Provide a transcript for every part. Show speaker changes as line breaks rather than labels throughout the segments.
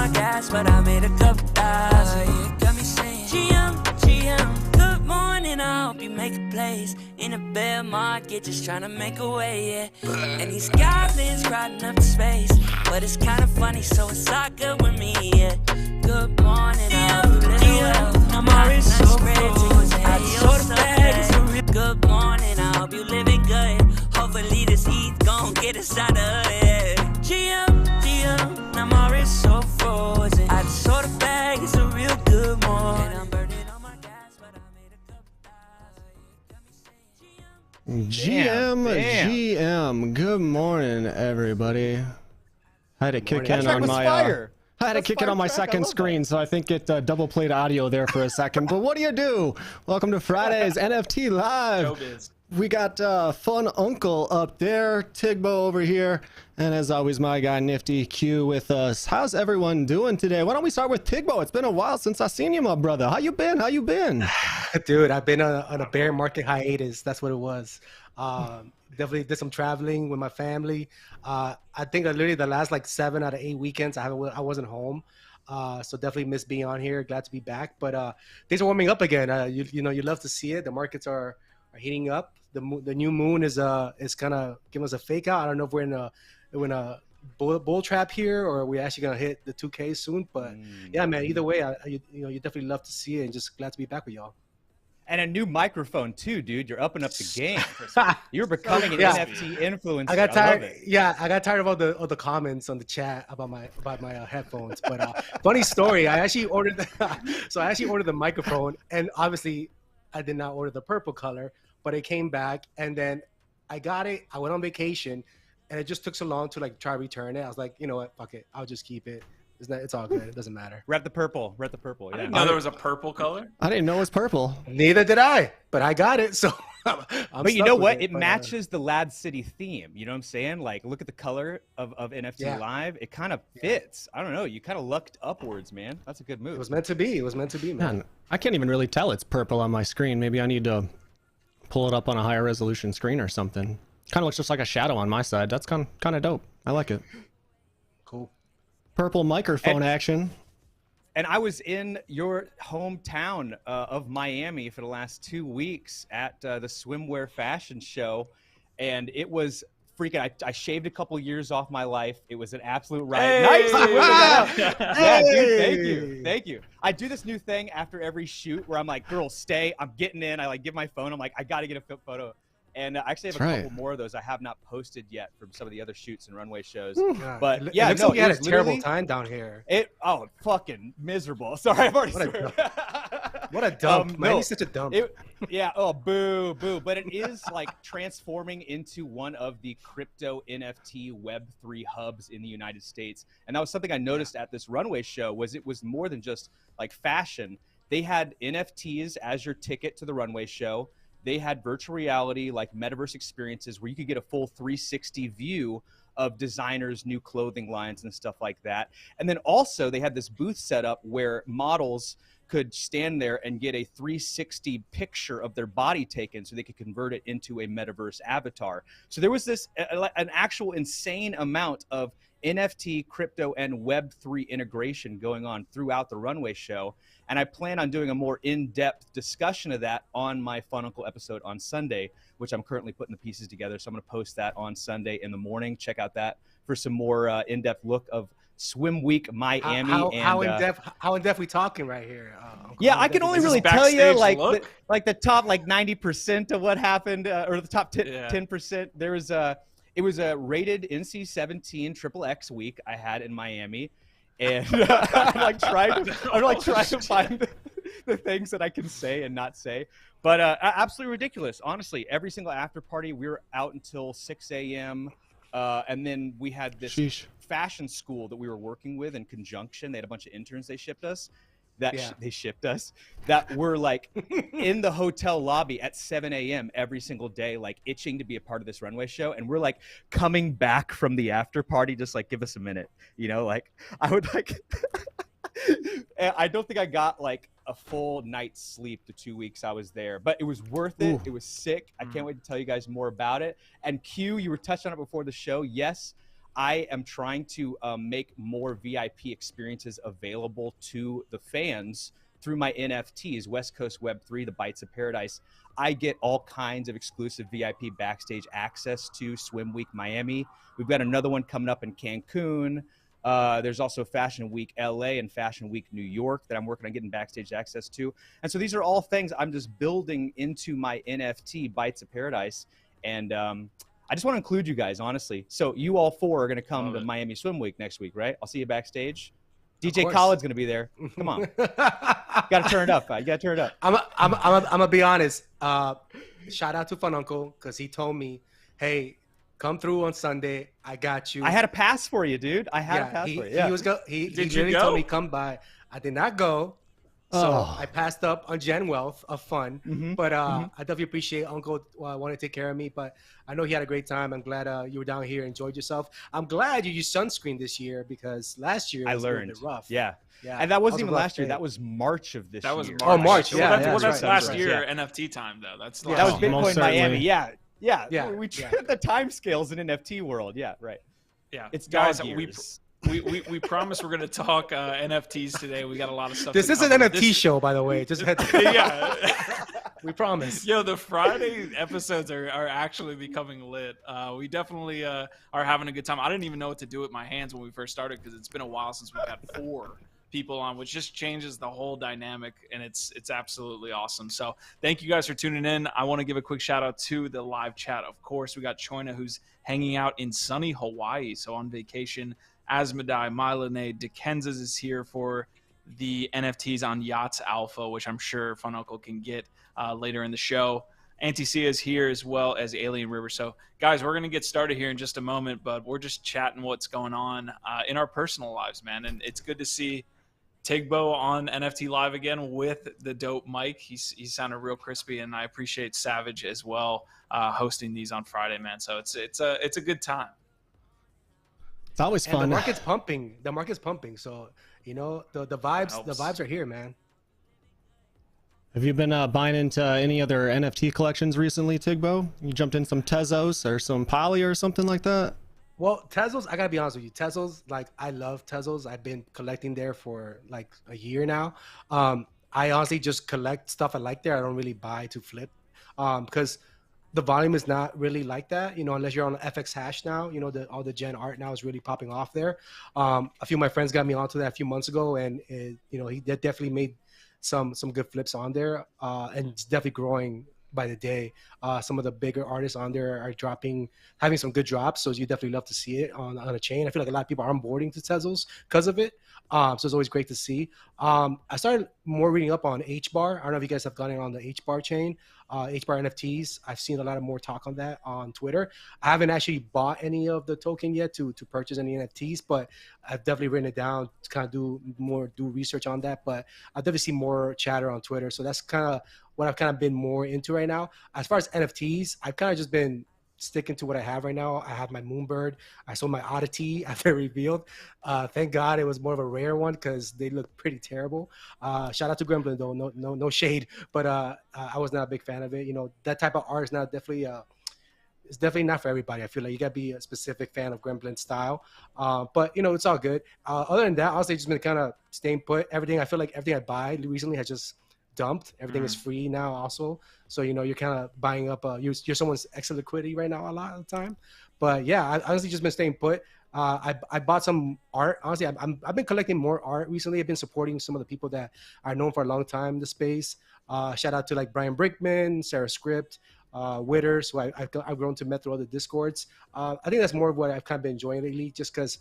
my gas, but I made a couple thousand. Yeah, got me saying, GM, good morning, I hope you make a place. In a bear market, just trying to make a way, yeah. And these goblins crowding up the space, but it's kind of funny, so it's all good with me, yeah. Good morning, I hope you living well. I'm already so crazy, I just saw the bag, it's a real good morning, I hope you living good. Hopefully this heat gon' get us out of here. GM, I'm already so frozen. I just saw the bag, it's a real good morning. I'm burning on my gas, but I made a couple thousand.
GM. Good morning, everybody. I had to kick in on my I had to kick it on my second screen, so I think it double played audio there for a second. But what do you do? Welcome to Friday's NFT Live. We got Fun Uncle up there, Tigbo over here, and as always, my guy Nifty Q with us. How's everyone doing today? Why don't we start with Tigbo? It's been a while since I seen you, my brother. How you been?
Dude, I've been on a bear market hiatus. That's what it was. Definitely did some traveling with my family. I think literally the last like 7 out of 8 weekends I wasn't home. So definitely miss being on here. Glad to be back. But things are warming up again. You know, you love to see it. The markets are heating up. The new moon is kind of giving us a fake out. I don't know if we're in a bull trap here or we're actually gonna hit the 2K soon. But yeah, man. Either way, you definitely love to see it, and just glad to be back with y'all.
And a new microphone too, dude. You're upping up the game. You're becoming an NFT influencer.
I got tired. I got tired of all the comments on the chat about my headphones. But funny story. I actually ordered the microphone, and obviously I did not order the purple color, but it came back, and then I got it. I went on vacation, and it just took so long to like try to return it. I was like, you know what, fuck it, I'll just keep it. It's all good. It doesn't matter.
Rep the purple. Yeah.
I didn't know there was a purple color.
I didn't know it was purple.
Neither did I, but I got it. So
but you know what? It matches the LADZ City theme. You know what I'm saying? Like, look at the color of NFT Live. It kind of fits. I don't know. You kind of lucked upwards, man. That's a good move.
It was meant to be. It was meant to be, man.
I can't even really tell it's purple on my screen. Maybe I need to pull it up on a higher resolution screen or something. Kind of looks just like a shadow on my side. That's kind of dope. I like it.
Cool.
Purple microphone action.
And I was in your hometown of Miami for the last 2 weeks at the swimwear fashion show, and it was freaking. I shaved a couple years off my life. It was an absolute riot.
Hey!
Nice. Yeah, dude, thank you. I do this new thing after every shoot where I'm like, girls, stay. I'm getting in. I like give my phone. I'm like, I got to get a photo. And I actually have a couple more of those I have not posted yet from some of the other shoots and runway shows. But yeah,
it looks like you had a terrible time down here.
Fucking miserable. Sorry, I've already swear.
What a dump, man. He's such a dump.
Boo. But it is like transforming into one of the crypto NFT Web3 hubs in the United States. And that was something I noticed at this runway show. It was more than just like fashion. They had NFTs as your ticket to the runway show. They had virtual reality, like Metaverse experiences, where you could get a full 360 view of designers' new clothing lines and stuff like that. And then also they had this booth set up where models could stand there and get a 360 picture of their body taken so they could convert it into a Metaverse avatar. So there was this an actual insane amount of NFT, crypto, and Web3 integration going on throughout the runway show. And I plan on doing a more in-depth discussion of that on my Fun Uncle episode on Sunday, which I'm currently putting the pieces together. So I'm going to post that on Sunday in the morning. Check out that for some more in-depth look of Swim Week Miami.
How in depth we talking right here?
Yeah, I can only really tell you like the top like 90% of what happened, or the top 10%. There was it was a rated NC-17 XXX week I had in Miami. And I'm trying to find the things that I can say and not say. But absolutely ridiculous. Honestly, every single after party, we were out until 6 a.m. And then we had this fashion school that we were working with in conjunction. They had a bunch of interns they shipped us. They shipped us that were like in the hotel lobby at 7 a.m. every single day, like itching to be a part of this runway show. And we're like coming back from the after party, just like, give us a minute, you know, like I would like, I don't think I got like a full night's sleep the 2 weeks I was there, but it was worth it. It was sick. I can't wait to tell you guys more about it. And Q, you were touched on it before the show. Yes, I am trying to make more VIP experiences available to the fans through my NFTs, West Coast Web3, the Bites of Paradise. I get all kinds of exclusive VIP backstage access to Swim Week Miami. We've got another one coming up in Cancun. There's also Fashion Week LA and Fashion Week New York that I'm working on getting backstage access to. And so these are all things I'm just building into my NFT Bites of Paradise. And I just want to include you guys, honestly. So you all four are going to come to Miami Swim Week next week, right? I'll see you backstage. DJ Khaled's going to be there. Come on. Got to turn it up. You got to turn it up.
I'm going to be honest. Shout out to Fun Uncle because he told me, hey, come through on Sunday. I got you.
I had a pass for you, dude. I had a pass for you. Yeah.
He literally told me come by. I did not go. So I passed up on Gen Wealth of fun, but I definitely appreciate Uncle wanting to take care of me. But I know he had a great time. I'm glad you were down here, enjoyed yourself. I'm glad you used sunscreen this year because last year it was a little bit rough.
Yeah. And that wasn't even last year. That was March of this year.
That was March.
Oh, March.
Well, that's last year NFT time though. That's
that was Bitcoin Miami. Yeah. We the time scales in NFT world. Yeah. Right.
Yeah.
It's
guys.
years.
We promise we're going to talk NFTs today. We got a lot of stuff.
This is an NFT show, by the way. Just
yeah.
We promise.
Yo, the Friday episodes are actually becoming lit. We definitely are having a good time. I didn't even know what to do with my hands when we first started because it's been a while since we've had 4 people on, which just changes the whole dynamic, and it's absolutely awesome. So thank you guys for tuning in. I want to give a quick shout out to the live chat. Of course, we got Choina, who's hanging out in sunny Hawaii, so on vacation. Asmodai, Mylene, Dikenzas is here for the NFTs on Yachts Alpha, which I'm sure Fun Uncle can get later in the show. Anti-Cia is here as well as Alien River. So, guys, we're going to get started here in just a moment, but we're just chatting what's going on in our personal lives, man. And it's good to see Tigbo on NFT Live again with the dope mic. He sounded real crispy, and I appreciate Savage as well hosting these on Friday, man. So it's a good time.
It's always fun.
And the market's pumping. The market's pumping. So, the vibes
Helps.
the vibes are here, man.
Have you been buying into any other NFT collections recently, Tigbo? You jumped in some Tezos or some Poly or something like that?
Well, Tezos, I gotta be honest with you. Tezos, I love Tezos. I've been collecting there for a year now. I honestly just collect stuff I like there. I don't really buy to flip because the volume is not really like that, unless you're on FX Hash now. All the Gen art now is really popping off there. A few of my friends got me onto that a few months ago, and he definitely made some good flips on there, and it's definitely growing by the day. Some of the bigger artists on there are having some good drops, so you definitely love to see it on a chain. I feel like a lot of people are onboarding to Tezos because of it, so it's always great to see. I started more reading up on HBAR. I don't know if you guys have gone in on the HBAR chain, HBAR NFTs. I've seen a lot of more talk on that on Twitter. I haven't actually bought any of the token yet to purchase any NFTs, but I've definitely written it down to kind of do research on that. But I've definitely seen more chatter on Twitter, so that's kind of what I've kind of been more into right now. As far as NFTs, I've kind of just been sticking to what I have right now. I have my Moonbird. I sold my Oddity after revealed. Thank God it was more of a rare one because they look pretty terrible. Shout out to Gremlin though. No shade, but I was not a big fan of it. That type of art is not definitely it's definitely not for everybody. I feel like you gotta be a specific fan of Gremlin style. But it's all good. Other than that, honestly, just been kind of staying put. I feel like everything I buy recently has just dumped. Everything is free now also, so you're kind of buying up you're someone's extra liquidity right now a lot of the time. But yeah, I honestly just been staying put. I bought some art. Honestly, I've been collecting more art recently. I've been supporting some of the people that are known for a long time in the space. Shout out to like Brian Brickman, Sarah Script, Witter. So I've grown to met through other discords. I think that's more of what I've kind of been enjoying lately, just because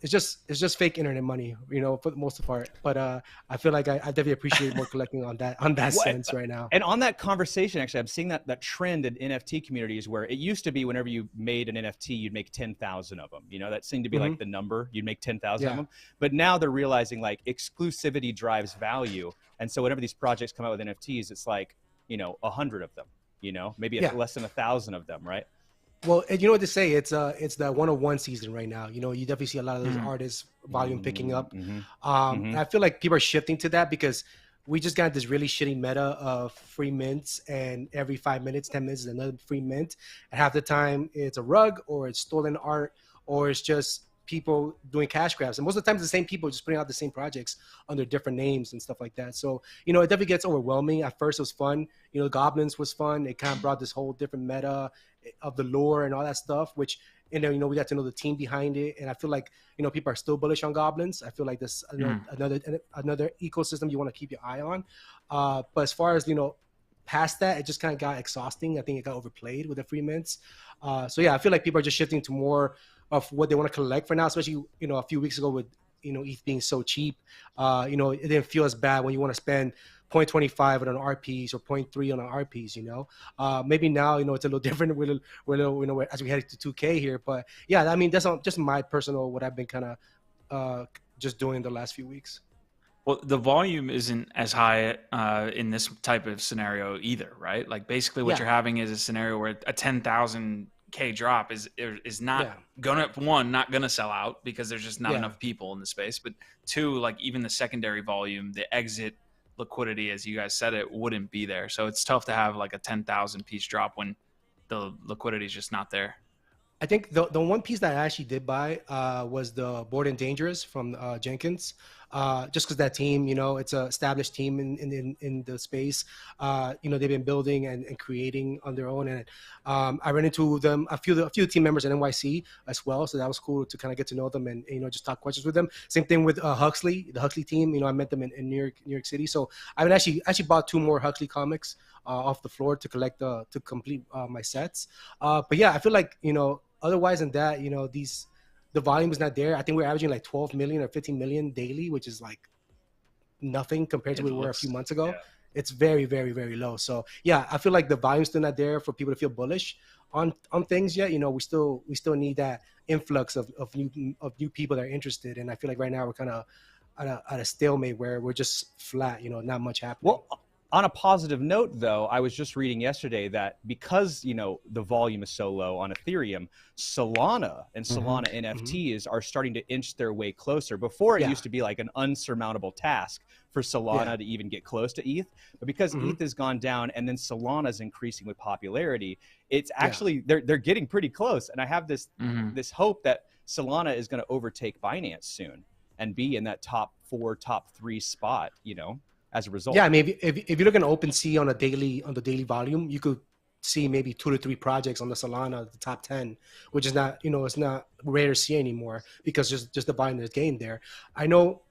it's just fake internet money, for the most part. But I feel like I definitely appreciate more collecting on that sense right now.
And on that conversation, actually, I'm seeing that trend in NFT communities where it used to be whenever you made an NFT, you'd make 10,000 of them. That seemed to be like the number. You'd make 10,000 of them. But now they're realizing like exclusivity drives value. And so whenever these projects come out with NFTs, it's like, 100 of them, maybe less than 1,000 of them, right?
Well, and you know what to say? It's the 101 season right now. You definitely see a lot of those artists volume picking up. And I feel like people are shifting to that because we just got this really shitty meta of free mints, and every 5 minutes, 10 minutes is another free mint. And half the time it's a rug or it's stolen art or it's just people doing cash grabs. And most of the time it's the same people just putting out the same projects under different names and stuff like that. So, you know, it definitely gets overwhelming. At first it was fun. You know, Goblins was fun. It kind of brought this whole different meta of the lore and all that stuff, which, and then, you know, we got to know the team behind it. And I feel like, you know, people are still bullish on Goblins. I feel like this another ecosystem you want to keep your eye on. But as far as, you know, past that, it just kind of got exhausting. I think it got overplayed with the free mints. So yeah, I feel like people are just shifting to more of what they want to collect for now, especially, you know, a few weeks ago with, you know, ETH being so cheap. You know, it didn't feel as bad when you want to spend 0.25 on an RPs or 0.3 on an RPs, you know. Maybe now, you know, it's a little different. We're a little, you know, as we head to 2K here. But yeah, I mean, that's just my personal, what I've been kind of just doing the last few weeks.
Well, the volume isn't as high in this type of scenario either, right? Like basically what you're having is a scenario where a 10,000K drop is not not gonna sell out because there's just not enough people in the space. But two, like even the secondary volume, the exit liquidity, as you guys said, it wouldn't be there. So it's tough to have like a 10,000 piece drop when the liquidity is just not there.
I think the one piece that I actually did buy was the Bored and Dangerous from Jenkins. Just because that team, you know, it's an established team in the space. You know, they've been building and creating on their own. And I ran into them, a few team members at NYC as well. So that was cool to kind of get to know them and, you know, just talk questions with them. Same thing with Huxley, the Huxley team. You know, I met them in New York City. So I would actually bought 2 more Huxley comics off the floor to complete my sets. But yeah, I feel like, you know, otherwise than that, you know, the volume is not there. I think we're averaging like 12 million or 15 million daily, which is like nothing compared to where we were a few months ago. Yeah. It's very, very, very low. So yeah, I feel like the volume's still not there for people to feel bullish on things yet. You know, we still need that influx of new people that are interested. And I feel like right now we're kind of at a stalemate where we're just flat. You know, not much happening.
Well, on a positive note, though, I was just reading yesterday that because, you know, the volume is so low on Ethereum, Solana and Solana NFTs are starting to inch their way closer. Before, it used to be like an unsurmountable task for Solana to even get close to ETH. But because ETH has gone down and then Solana is increasing with popularity, it's actually, they're getting pretty close. And I have this hope that Solana is going to overtake Binance soon and be in that top 4, top 3 spot, you know, as a result.
Yeah, maybe if you look at OpenSea on the daily volume, you could see maybe 2 to 3 projects on the Solana, the top 10, which is not, you know, it's not rare to see anymore because just the volume that's gained there. I know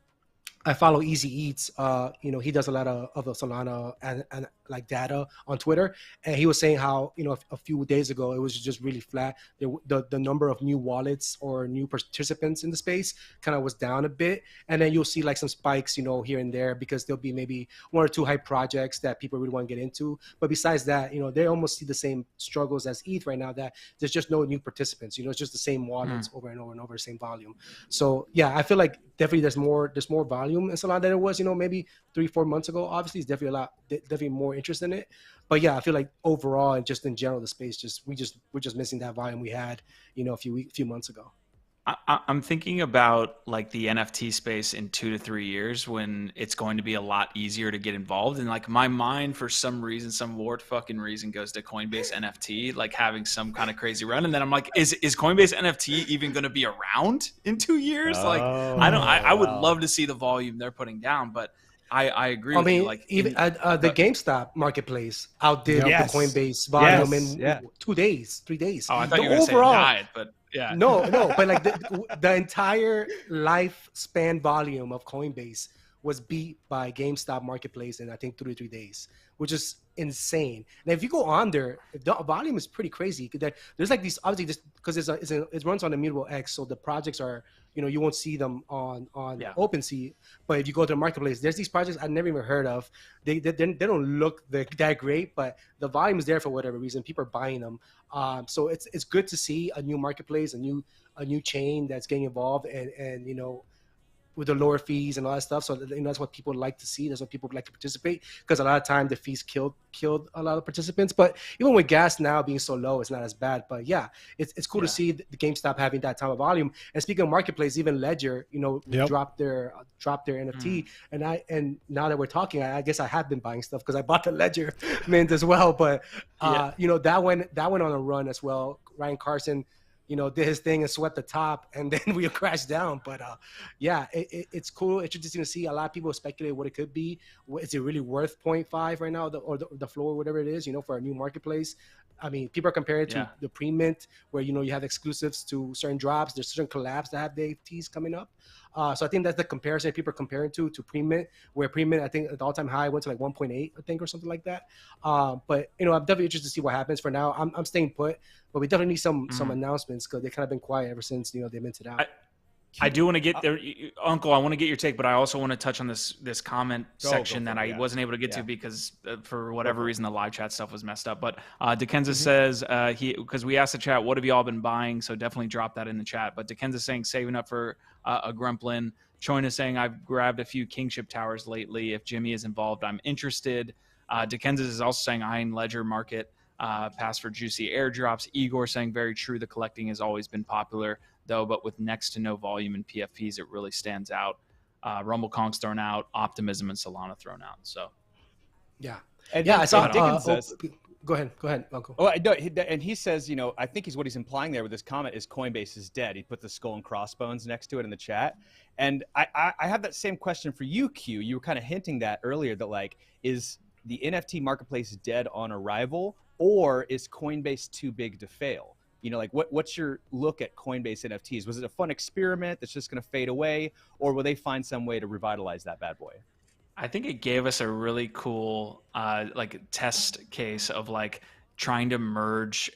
I follow Easy Eats. You know, he does a lot of the Solana and like data on Twitter, and he was saying how, you know, a few days ago it was just really flat. The number of new wallets or new participants in the space kind of was down a bit, and then you'll see like some spikes, you know, here and there because there'll be maybe 1 or 2 hype projects that people really want to get into. But besides that, you know, they almost see the same struggles as ETH right now. That there's just no new participants. You know, it's just the same wallets over and over and over, same volume. So yeah, I feel like definitely there's more volume in Solana than it was, you know, maybe 3-4 months ago. Obviously, it's definitely more interest in it. But yeah, I feel like overall and just in general, the space we're just missing that volume we had, you know, a few months ago.
I'm thinking about like the NFT space in 2 to 3 years when it's going to be a lot easier to get involved. And like my mind, for some reason, some weird fucking reason, goes to Coinbase NFT, like having some kind of crazy run. And then I'm like, is Coinbase NFT even going to be around in 2 years? Like, I would love to see the volume they're putting down, but I agree with you. Like
even the GameStop marketplace outdid the Coinbase volume in 2 days, 3 days.
Oh, I thought you were going to say it died, but yeah.
No, but like the entire lifespan volume of Coinbase was beat by GameStop marketplace in I think 2 to 3 days, which is insane. And if you go on there, the volume is pretty crazy. There's like these, obviously just because it runs on Immutable X, so the projects are, you know, you won't see them on OpenSea. But if you go to the marketplace, there's these projects I've never even heard of. They don't look that great, but the volume is there for whatever reason. People are buying them. So it's good to see a new marketplace, a new chain that's getting involved, and you know, with the lower fees and all that stuff. So you know, that's what people like to see. That's what people like to participate, because a lot of time the fees killed a lot of participants. But even with gas now being so low, it's not as bad. But yeah, it's cool to see the GameStop having that type of volume. And speaking of marketplace, even Ledger, you know, dropped their NFT. And now that we're talking, I guess I have been buying stuff because I bought the Ledger mint as well. But you know, that went on a run as well. Ryan Carson, did his thing and swept the top, and then we crashed down. But yeah, it's cool. It's interesting to see. A lot of people speculate what it could be. Is it really worth 0.5 right now, or the floor, whatever it is, for a new marketplace? I mean, people are comparing it to the pre-mint, where you have exclusives to certain drops. There's certain collabs that have the NFTs coming up. So I think that's the comparison people are comparing to pre-mint, where pre-mint, I think at the all-time high went to like 1.8, I think, or something like that. But I'm definitely interested to see what happens. For now, I'm staying put, but we definitely need some announcements, because they've kind of been quiet ever since they minted out.
I do want to get there, Uncle. I want to get your take, but I also want to touch on this comment section that I wasn't able to get to because for whatever reason the live chat stuff was messed up. But Dekenza says because we asked the chat, what have you all been buying? So definitely drop that in the chat. But Dekenza saying saving up for a Grumplin. Choin is saying I've grabbed a few Kingship towers lately. If Jimmy is involved, I'm interested. Dekenza is also saying Iron Ledger Market pass for juicy airdrops. Igor saying very true. The collecting has always been popular, though, but with next to no volume in PFPs, it really stands out. Rumble Kong's thrown out, Optimism and Solana thrown out. So,
yeah,
and
I saw
Dickens says.
Go ahead, Uncle.
Oh, no, and he says, I think what he's implying there with this comment is Coinbase is dead. He put the skull and crossbones next to it in the chat, and I have that same question for you, Q. You were kind of hinting that earlier, that is the NFT marketplace dead on arrival, or is Coinbase too big to fail? What's your look at Coinbase NFTs? Was it a fun experiment that's just going to fade away, or will they find some way to revitalize that bad boy?
I think it gave us a really cool test case of trying to merge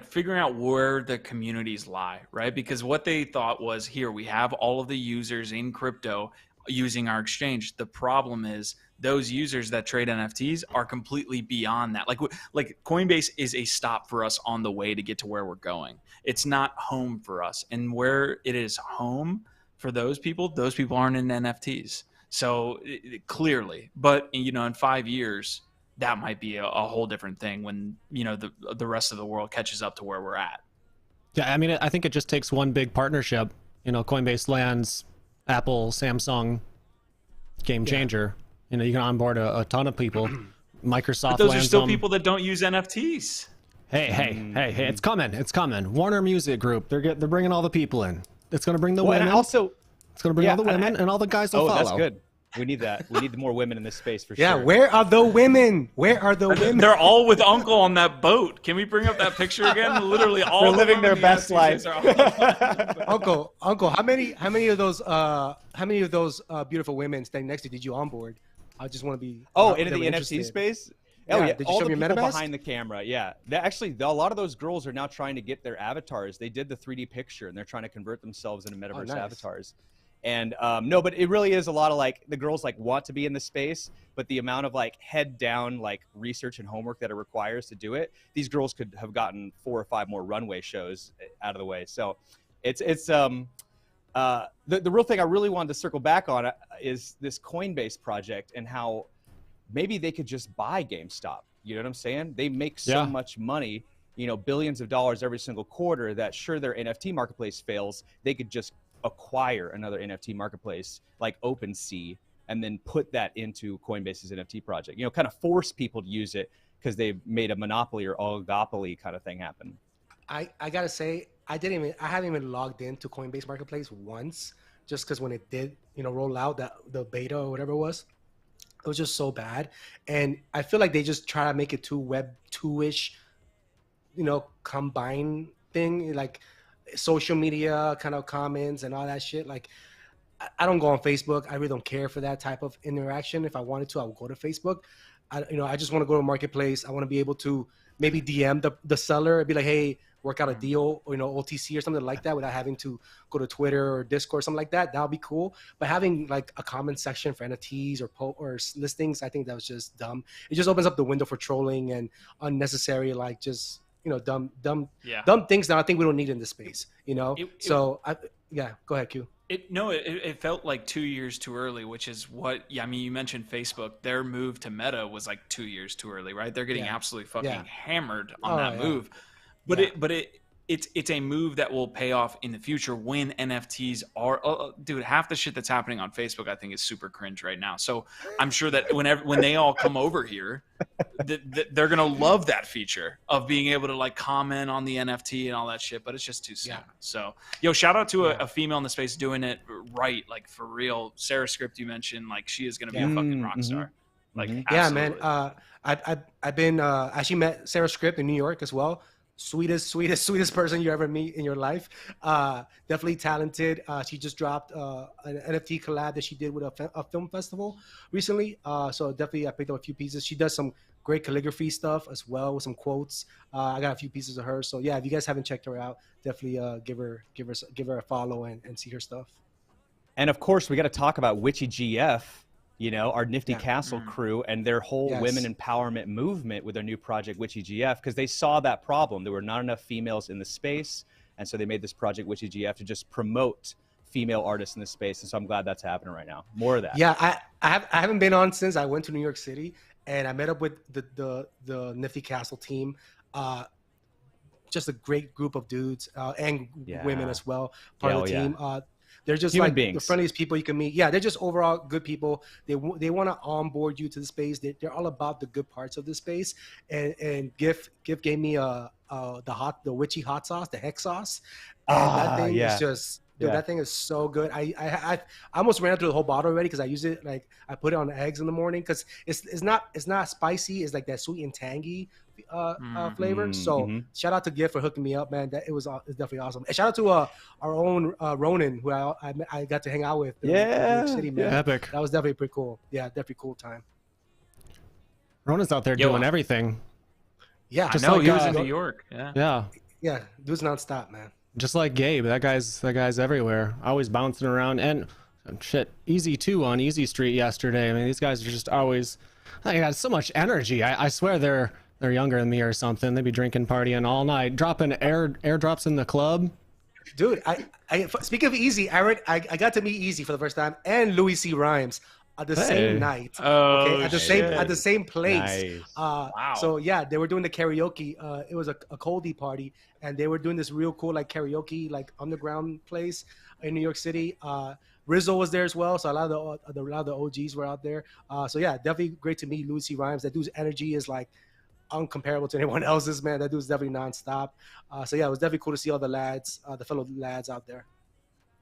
figuring out where the communities lie, right? Because what they thought was, here we have all of the users in crypto using our exchange. The problem is those users that trade NFTs are completely beyond that. Like Coinbase is a stop for us on the way to get to where we're going. It's not home for us. And where it is home for those people aren't in NFTs. So clearly, but in 5 years, that might be a whole different thing when, the rest of the world catches up to where we're at.
Yeah, I mean, I think it just takes one big partnership. Coinbase lands Apple, Samsung, game changer. You can onboard a ton of people. Microsoft
but those
lands
are still
them.
people that don't use NFTs.
Hey, it's coming. Warner Music Group, they're bringing all the people in. It's going to bring the women.
And also,
it's going to bring all the women, and all the guys will follow.
That's good. We need that. We need more women in this space for sure.
Yeah, where are the women? Where are the women?
They're all with Uncle on that boat. Can we bring up that picture again? Literally all
they're living their best life.
Uncle, how many of those beautiful women standing next to you did you onboard? I just want to be
into the NFT space.
Yeah, did you
all
show
the
me your
people
MetaVest?
behind the camera. Yeah, actually, a lot of those girls are now trying to get their avatars. They did the 3D picture, and they're trying to convert themselves into Metaverse avatars. And no, but it really is a lot of the girls want to be in the space, but the amount of head down research and homework that it requires to do it, these girls could have gotten 4 or 5 more runway shows out of the way. So it's the real thing I really wanted to circle back on is this Coinbase project and how maybe they could just buy GameStop. You know what I'm saying? They make so much money, billions of dollars every single quarter, that sure, their NFT marketplace fails, they could just acquire another NFT marketplace like OpenSea and then put that into Coinbase's NFT project. Kind of force people to use it because they've made a monopoly or oligopoly kind of thing happen.
I gotta say, I haven't even logged into Coinbase Marketplace once, just because when it did, roll out the beta or whatever it was just so bad. And I feel like they just try to make it too Web 2-ish, combine thing, social media kind of comments and all that shit. I don't go on Facebook. I really don't care for that type of interaction. If I wanted to, I would go to Facebook. I just want to go to a marketplace. I want to be able to maybe DM the seller and be like, hey, work out a deal, or OTC or something like that, without having to go to Twitter or Discord, something like that. That would be cool. But having a comment section for NFTs or listings, I think that was just dumb. It just opens up the window for trolling and unnecessary dumb things that I think we don't need in this space. Go ahead, Q.
It felt like 2 years too early, which is what, you mentioned Facebook. Their move to Meta was 2 years too early, right? They're getting absolutely fucking hammered on that move. But it's a move that will pay off in the future when NFTs are dude, half the shit that's happening on Facebook I think is super cringe right now. So I'm sure that when they all come over here, they're gonna love that feature of being able to like comment on the NFT and all that shit, but it's just too soon. Yeah. So shout out to a female in the space doing it right, like for real. Sarah Script, you mentioned, like she is gonna be a fucking rock star. Like absolutely.
Man, I've been actually met Sarah Script in New York as well. Sweetest person you ever meet in your life. Definitely talented. She just dropped an NFT collab that she did with a film festival recently. So definitely I picked up a few pieces. She does some great calligraphy stuff as well with some quotes. I got a few pieces of her. So yeah, if you guys haven't checked her out, definitely give her a follow and see her stuff.
And of course, we got to talk about Witchy GF. You know, our Nifty Castle crew and their whole women empowerment movement with their new project, Witchy GF, because they saw that problem. There were not enough females in the space. And so they made this project, Witchy GF, to just promote female artists in the space. And so I'm glad that's happening right now. More of that.
Yeah, I haven't been on since I went to New York City, and I met up with the Nifty Castle team. Just a great group of dudes and women as well, part of the team. They're just human beings. The friendliest people you can meet. Yeah, they're just overall good people. They want to onboard you to the space. They're all about the good parts of the space. And GIF gave me the witchy hot sauce, the hex sauce. And that thing is just that thing is so good. I almost ran through the whole bottle already because I use it like I put it on eggs in the morning because it's not spicy. It's like that sweet and tangy flavor. So shout out to GIF for hooking me up, man. It's definitely awesome. And shout out to our own Ronan, who I got to hang out with in New York City, man.
Epic.
That was definitely pretty cool. Yeah, definitely cool time.
Ronan's out there doing everything.
Yeah,
just like he was in New York.
Yeah, dude's nonstop, man.
Just like Gabe, that guy's everywhere, always bouncing around. And shit, Easy too on Easy Street yesterday. I mean, these guys are just always, they got so much energy. I swear they're younger than me or something. They'd be drinking, partying all night, dropping airdrops in the club.
Dude, I speaking of Easy, I got to meet Easy for the first time and Louis C. Rhymes at the same night. At the same place.
Nice.
Wow. So yeah, they were doing the karaoke. It was a coldie party, and they were doing this real cool like karaoke like underground place in New York City. Rizzo was there as well, so a lot of the OGs were out there. So yeah, definitely great to meet Louis C. Rhymes. That dude's energy is like uncomparable to anyone else's, man. That dude's definitely nonstop. So yeah, it was definitely cool to see all the lads, the fellow lads out there.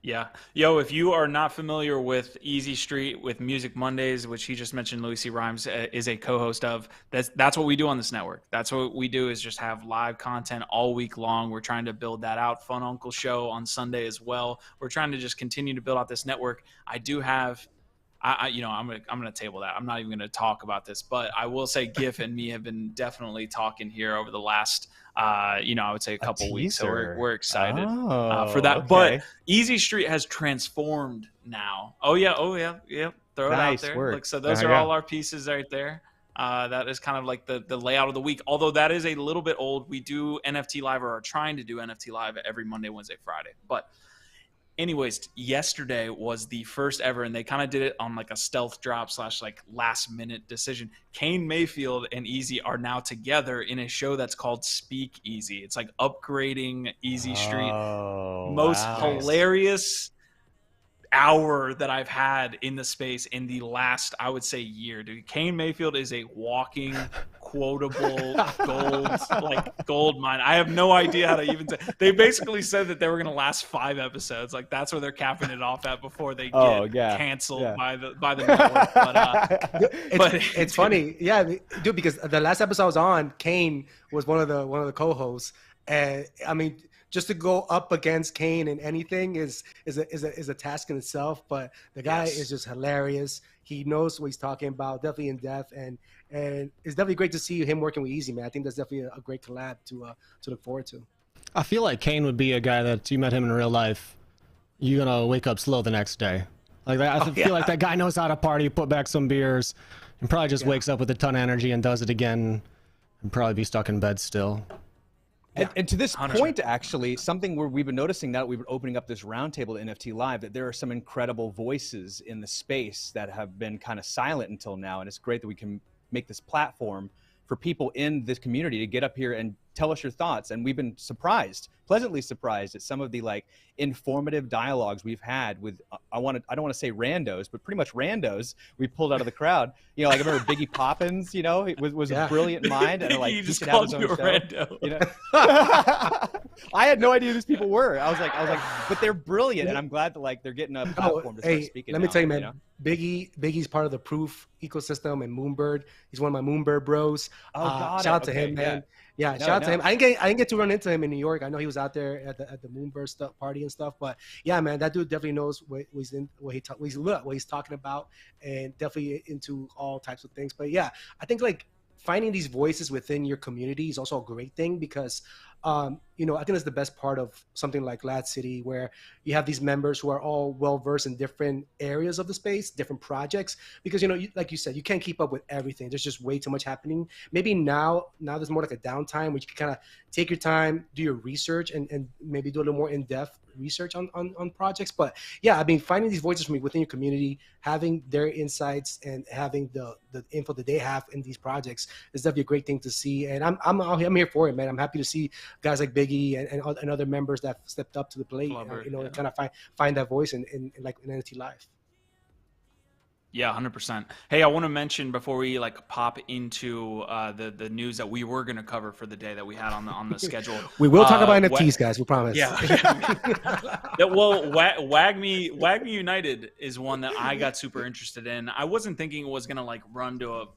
Yeah. If you are not familiar with Easy Street with Music Mondays, which he just mentioned, Louis C. Rhymes is a co-host of, that's what we do on this network. That's what we do, is just have live content all week long. We're trying to build that out. Fun Uncle Show on Sunday as well. We're trying to just continue to build out this network. I do have, I'm gonna table that. I'm not even gonna talk about this, but I will say GIF and me have been definitely talking here over the last I would say a couple weeks. So we're excited for that. Okay. But Easy Street has transformed now. Oh yeah. Throw it out there. Look, so those are all our pieces right there. That is kind of like the layout of the week. Although that is a little bit old. We do NFT Live, or are trying to do NFT Live every Monday, Wednesday, Friday. But anyways, yesterday was the first ever, and they kind of did it on like a stealth drop / like last minute decision. Kane Mayfield and Easy are now together in a show that's called Speak Easy. It's like upgrading Easy Street. Most hilarious hour that I've had in the space in the last, I would say, year, dude. Kane Mayfield is a walking quotable gold mine. I have no idea how to even say. They basically said that they were going to last 5 episodes. Like that's where they're capping it off at before they get canceled by the network. But
it's funny, dude, because the last episode I was on, Kane was one of the co-hosts, and I mean, just to go up against Kane in anything is a task in itself. But the guy is just hilarious. He knows what he's talking about, definitely in depth, and it's definitely great to see him working with Easy, man. I think that's definitely a great collab to look forward to.
I feel like Kane would be a guy that you met him in real life, you're gonna wake up slow the next day. Like I feel like that guy knows how to party, put back some beers, and probably just wakes up with a ton of energy and does it again, and probably be stuck in bed still.
And to this 100%. Point, actually, something we've been noticing now that we've been opening up this roundtable to NFT Live, that there are some incredible voices in the space that have been kind of silent until now. And it's great that we can make this platform for people in this community to get up here and tell us your thoughts. And we've been surprised, pleasantly surprised at some of the like informative dialogues we've had with, I don't want to say randos, but pretty much randos we pulled out of the crowd. You know, like I remember Biggie Poppins, you know, was a brilliant mind, and like
he just
should have
called
his
you
own
a
show.
rando.
You know? I had no idea who these people were. I was like, but they're brilliant, and I'm glad that like they're getting a platform to start speaking.
Let me tell you, man,
you know?
Biggie's part of the Proof ecosystem and Moonbird. He's one of my Moonbird bros.
Shout
out to him, man. Yeah, shout out to him. I didn't get to run into him in New York. I know he was out there at the Moonbird stuff party and stuff. But yeah, man, that dude definitely knows what he's talking about, and definitely into all types of things. But yeah, I think like finding these voices within your community is also a great thing because you know, I think that's the best part of something like LADZ City, where you have these members who are all well-versed in different areas of the space, different projects, because, you know, like you said, you can't keep up with everything. There's just way too much happening. Maybe now there's more like a downtime where you can kind of take your time, do your research, and maybe do a little more in-depth research on projects. But yeah, I mean, finding these voices from within your community, having their insights and having the info that they have in these projects is definitely a great thing to see. And I'm here for it, man. I'm happy to see guys like Biggie and other members that stepped up to the plate, you know, and kind of find that voice in like an NFT Live.
Yeah, 100%. Hey, I want to mention before we like pop into the news that we were going to cover for the day that we had on the schedule.
We will talk about NFTs, guys. We promise.
Yeah. Well, WAGMI United is one that I got super interested in. I wasn't thinking it was going to like run to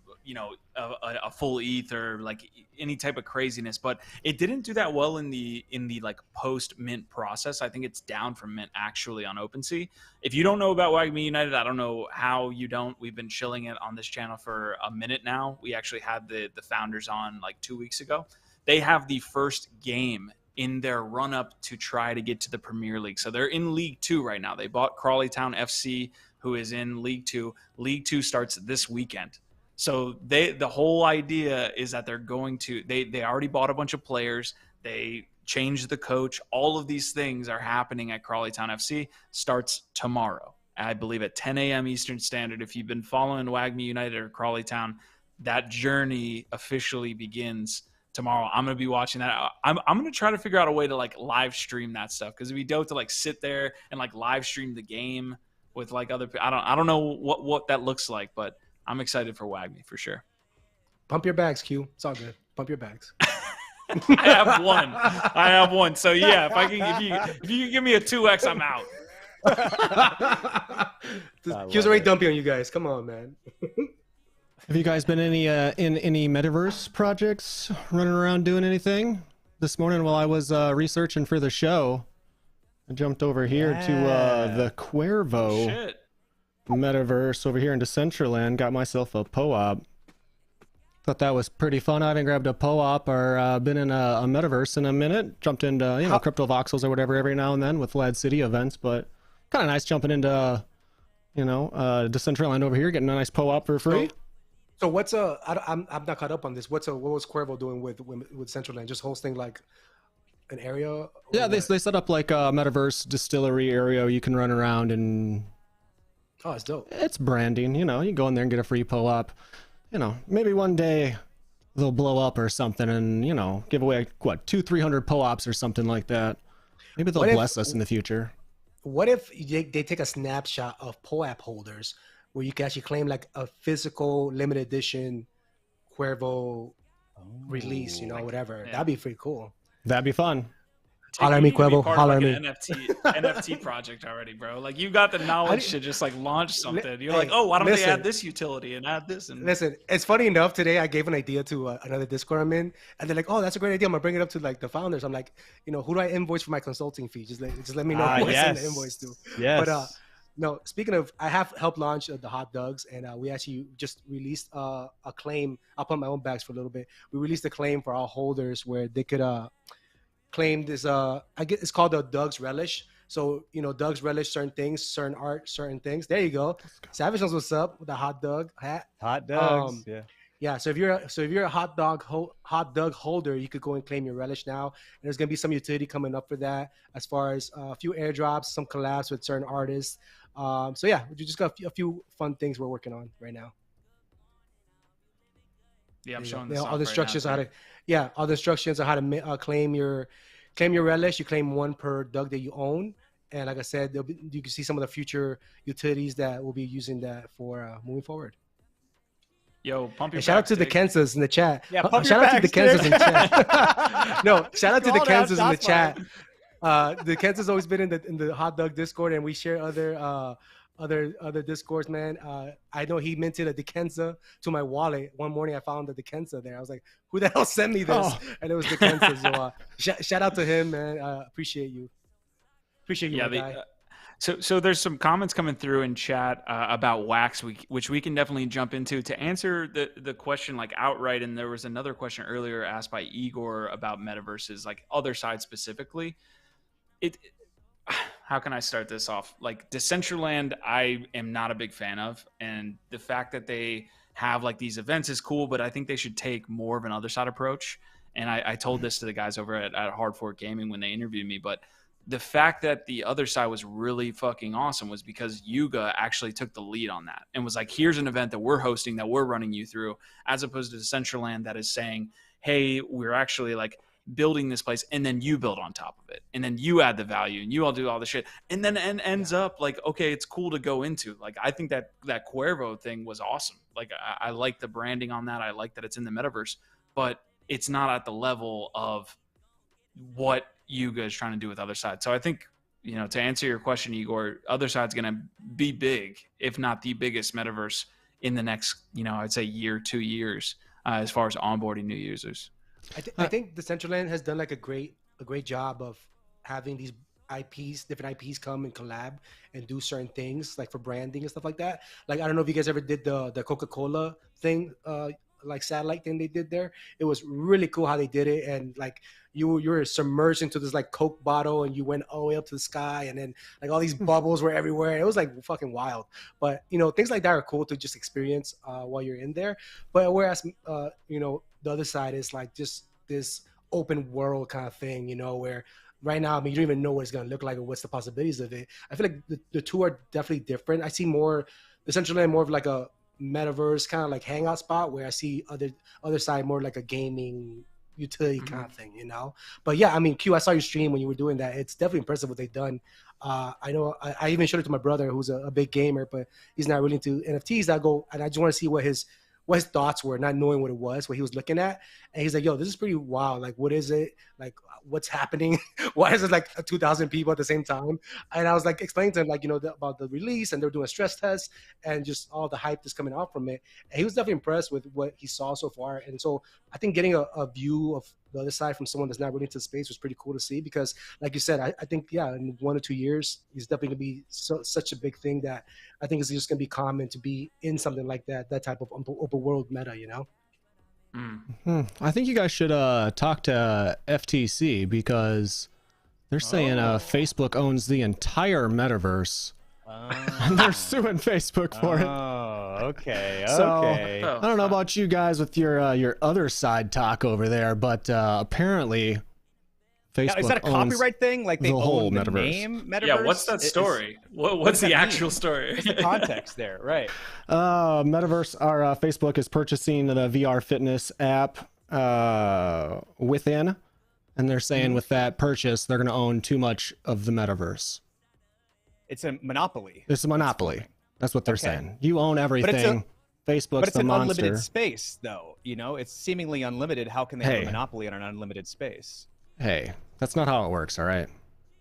a full ETH or like any type of craziness, but it didn't do that well in the like post mint process. I think it's down from mint actually on OpenSea. If you don't know about WAGMI United, I don't know how you don't. We've been chilling it on this channel for a minute now. We actually had the founders on like 2 weeks ago. They have the first game in their run up to try to get to the Premier League. So they're in League 2 right now. They bought Crawleytown FC, who is in League 2. League 2 starts this weekend. So the whole idea is that they're going to, they already bought a bunch of players. They changed the coach. All of these things are happening at Crawleytown FC. Starts tomorrow, I believe at 10 a.m. Eastern Standard. If you've been following WAGMI United or Crawleytown, that journey officially begins tomorrow. I'm going to be watching that. I'm going to try to figure out a way to like live stream that stuff, because it'd be dope to like sit there and like live stream the game with like other people. I don't know what that looks like, but I'm excited for WAGMI for sure.
Pump your bags, Q. It's all good. Pump your bags.
I have one. So yeah, if you can give me a 2x, I'm out.
Q's already dumping on you guys. Come on, man.
Have you guys been in any Metaverse projects, running around doing anything? This morning while I was researching for the show, I jumped over here to the Cuervo Metaverse over here in Decentraland. Got myself a POAP. Thought that was pretty fun. I haven't grabbed a POAP or been in a Metaverse in a minute. Jumped into crypto voxels or whatever every now and then with LADZ City events, but kind of nice jumping into Decentraland over here, getting a nice POAP for free.
So what's I'm not caught up on this. What was Cuervo doing with Decentraland? Just hosting like an area?
Yeah, they set up like a Metaverse distillery area you can run around and.
Oh, it's dope.
It's branding, you go in there and get a free POAP. Maybe one day they'll blow up or something and, give away, 200-300 POAPs or something like that. Maybe they'll bless us in the future. What if
they take a snapshot of POAP holders where you can actually claim like a physical limited edition Cuervo release, whatever. Yeah. That'd be pretty cool.
That'd be fun.
Holler at me, Cuervo. Holler at me.
NFT project already, bro. Like you got the knowledge to just like launch something. You're like, oh, why don't they add this utility and add this? And
listen, it's funny enough. Today I gave an idea to another Discord I'm in, and they're like, oh, that's a great idea. I'm gonna bring it up to like the founders. I'm like, who do I invoice for my consulting fee? Just let me know who I send the invoice to.
Yes.
But no, speaking of, I have helped launch the hot dogs, and we actually just released a claim. I'll put my own bags for a little bit. We released a claim for our holders where they could claim this. It's called the Doug's Relish. So Doug's relish certain things, certain art, certain things. There you go. Savage knows what's up with the hot dog hat.
Hot dogs.
Yeah. So if you're a hot dog holder, you could go and claim your relish now. And there's gonna be some utility coming up for that, as far as a few airdrops, some collabs with certain artists. So yeah, we just got a few fun things we're working on right now.
Yeah, I'm showing this
all the
off right now,
instructions on how
too.
to, all the instructions on how to claim your relish. You claim one per duck that you own, and like I said, you can see some of the future utilities that will be using that for moving forward.
Yo, pump your
And shout out
back,
to the
Dig.
Kenzas in the chat.
Yeah, pump
shout
your
out to the
backs,
Kenzas in the chat. No, shout out to the
Call it out,
Kenzas in the
shots
chat.
fired.
The Kenzas always been in the hot dog Discord, and we share other discords, man. I know he minted a Dekenza to my wallet. One morning I found the Dekenza there. I was like, who the hell sent me this?
Oh.
And it was Dekenza. So shout out to him, man. Appreciate you. Appreciate you,
Yeah,
my guy.
so there's some comments coming through in chat about Wax, which we can definitely jump into to answer the question like outright. And there was another question earlier asked by Igor about metaverses, like other side specifically. How can I start this off? Like Decentraland, I am not a big fan of, and the fact that they have like these events is cool, but I think they should take more of an other side approach. And I told this to the guys over at Hard Fork Gaming when they interviewed me, but the fact that the other side was really fucking awesome was because Yuga actually took the lead on that and was like, here's an event that we're hosting, that we're running you through, as opposed to Decentraland that is saying, hey, we're actually like building this place, and then you build on top of it, and then you add the value, and you all do all the shit, and then ends up like, okay, it's cool to go into. Like, I think that Cuervo thing was awesome. Like, I like the branding on that. I like that it's in the metaverse, but it's not at the level of what Yuga is trying to do with other side. So I think, to answer your question, Igor, other side's going to be big, if not the biggest metaverse in the next, I'd say year, 2 years, as far as onboarding new users.
I think Decentraland has done like a great job of having these different IPs come and collab and do certain things like for branding and stuff like that. Like, I don't know if you guys ever did the Coca-Cola thing, like satellite thing they did there. It was really cool how they did it, and like you were submerged into this like Coke bottle, and you went all the way up to the sky, and then like all these bubbles were everywhere. It was like fucking wild. But things like that are cool to just experience while you're in there. But whereas the other side is like just this open world kind of thing, where right now, I mean, you don't even know what it's going to look like or what's the possibilities of it. I feel like the two are definitely different. I see more Decentraland more of like a metaverse kind of like hangout spot, where I see other side more like a gaming utility kind of thing, But yeah, I mean, Q, I saw your stream when you were doing that. It's definitely impressive what they've done. I know I even showed it to my brother, who's a big gamer, but he's not really into NFTs. And I just want to see what his thoughts were, not knowing what it was, what he was looking at. And he's like, yo, this is pretty wild. Like, what is it? Like, what's happening? Why is it like 2,000 people at the same time? And I was like explaining to him, like, about the release, and they're doing a stress test and just all the hype that's coming out from it. And he was definitely impressed with what he saw so far. And so I think getting a view of the other side from someone that's not really into the space was pretty cool to see, because like you said, I think, yeah, in 1 or 2 years, he's definitely going to be such a big thing that I think it's just going to be common to be in something like that type of open world meta,
I think you guys should talk to FTC, because they're saying Facebook owns the entire metaverse. And they're suing Facebook for it.
Oh, okay.
So,
Okay.
I don't know about you guys with your other side talk over there, but apparently Facebook
Now, is that a
owns
copyright thing? Like they
the whole
own the
metaverse.
name Metaverse?
Yeah, what's that story? What's the actual story?
What's the context there? Right.
Metaverse, Facebook is purchasing the VR fitness app Within, and they're saying with that purchase they're going to own too much of the metaverse.
It's a monopoly.
It's a monopoly. That's what they're saying. You own everything. Facebook's
But it's
the
an
monster.
unlimited space, though. It's seemingly unlimited. How can they have a monopoly on an unlimited space?
Hey, that's not how it works, all right?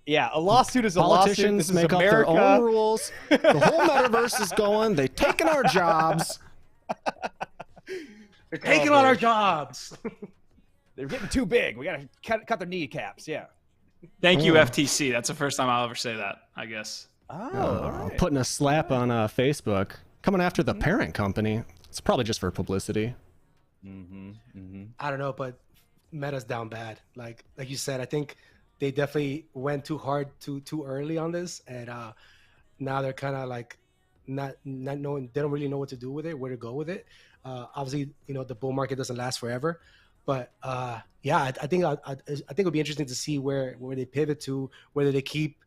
Yeah, a lawsuit is a
Politicians
lawsuit. This
make
is
up their
America.
own rules. The whole metaverse is going. They've taken our jobs.
They're taking on our jobs.
They're getting too big. We gotta cut their kneecaps. Yeah.
Thank you, FTC. That's the first time I'll ever say that, I guess.
Oh, all right.
Putting a slap on Facebook. Coming after the parent company. It's probably just for publicity.
I don't know, but Meta's down bad. Like you said, I think they definitely went too hard too early on this, and now they're kind of like not knowing. They don't really know what to do with it, where to go with it. Obviously, the bull market doesn't last forever, but yeah, I think it'll be interesting to see where they pivot to, whether they keep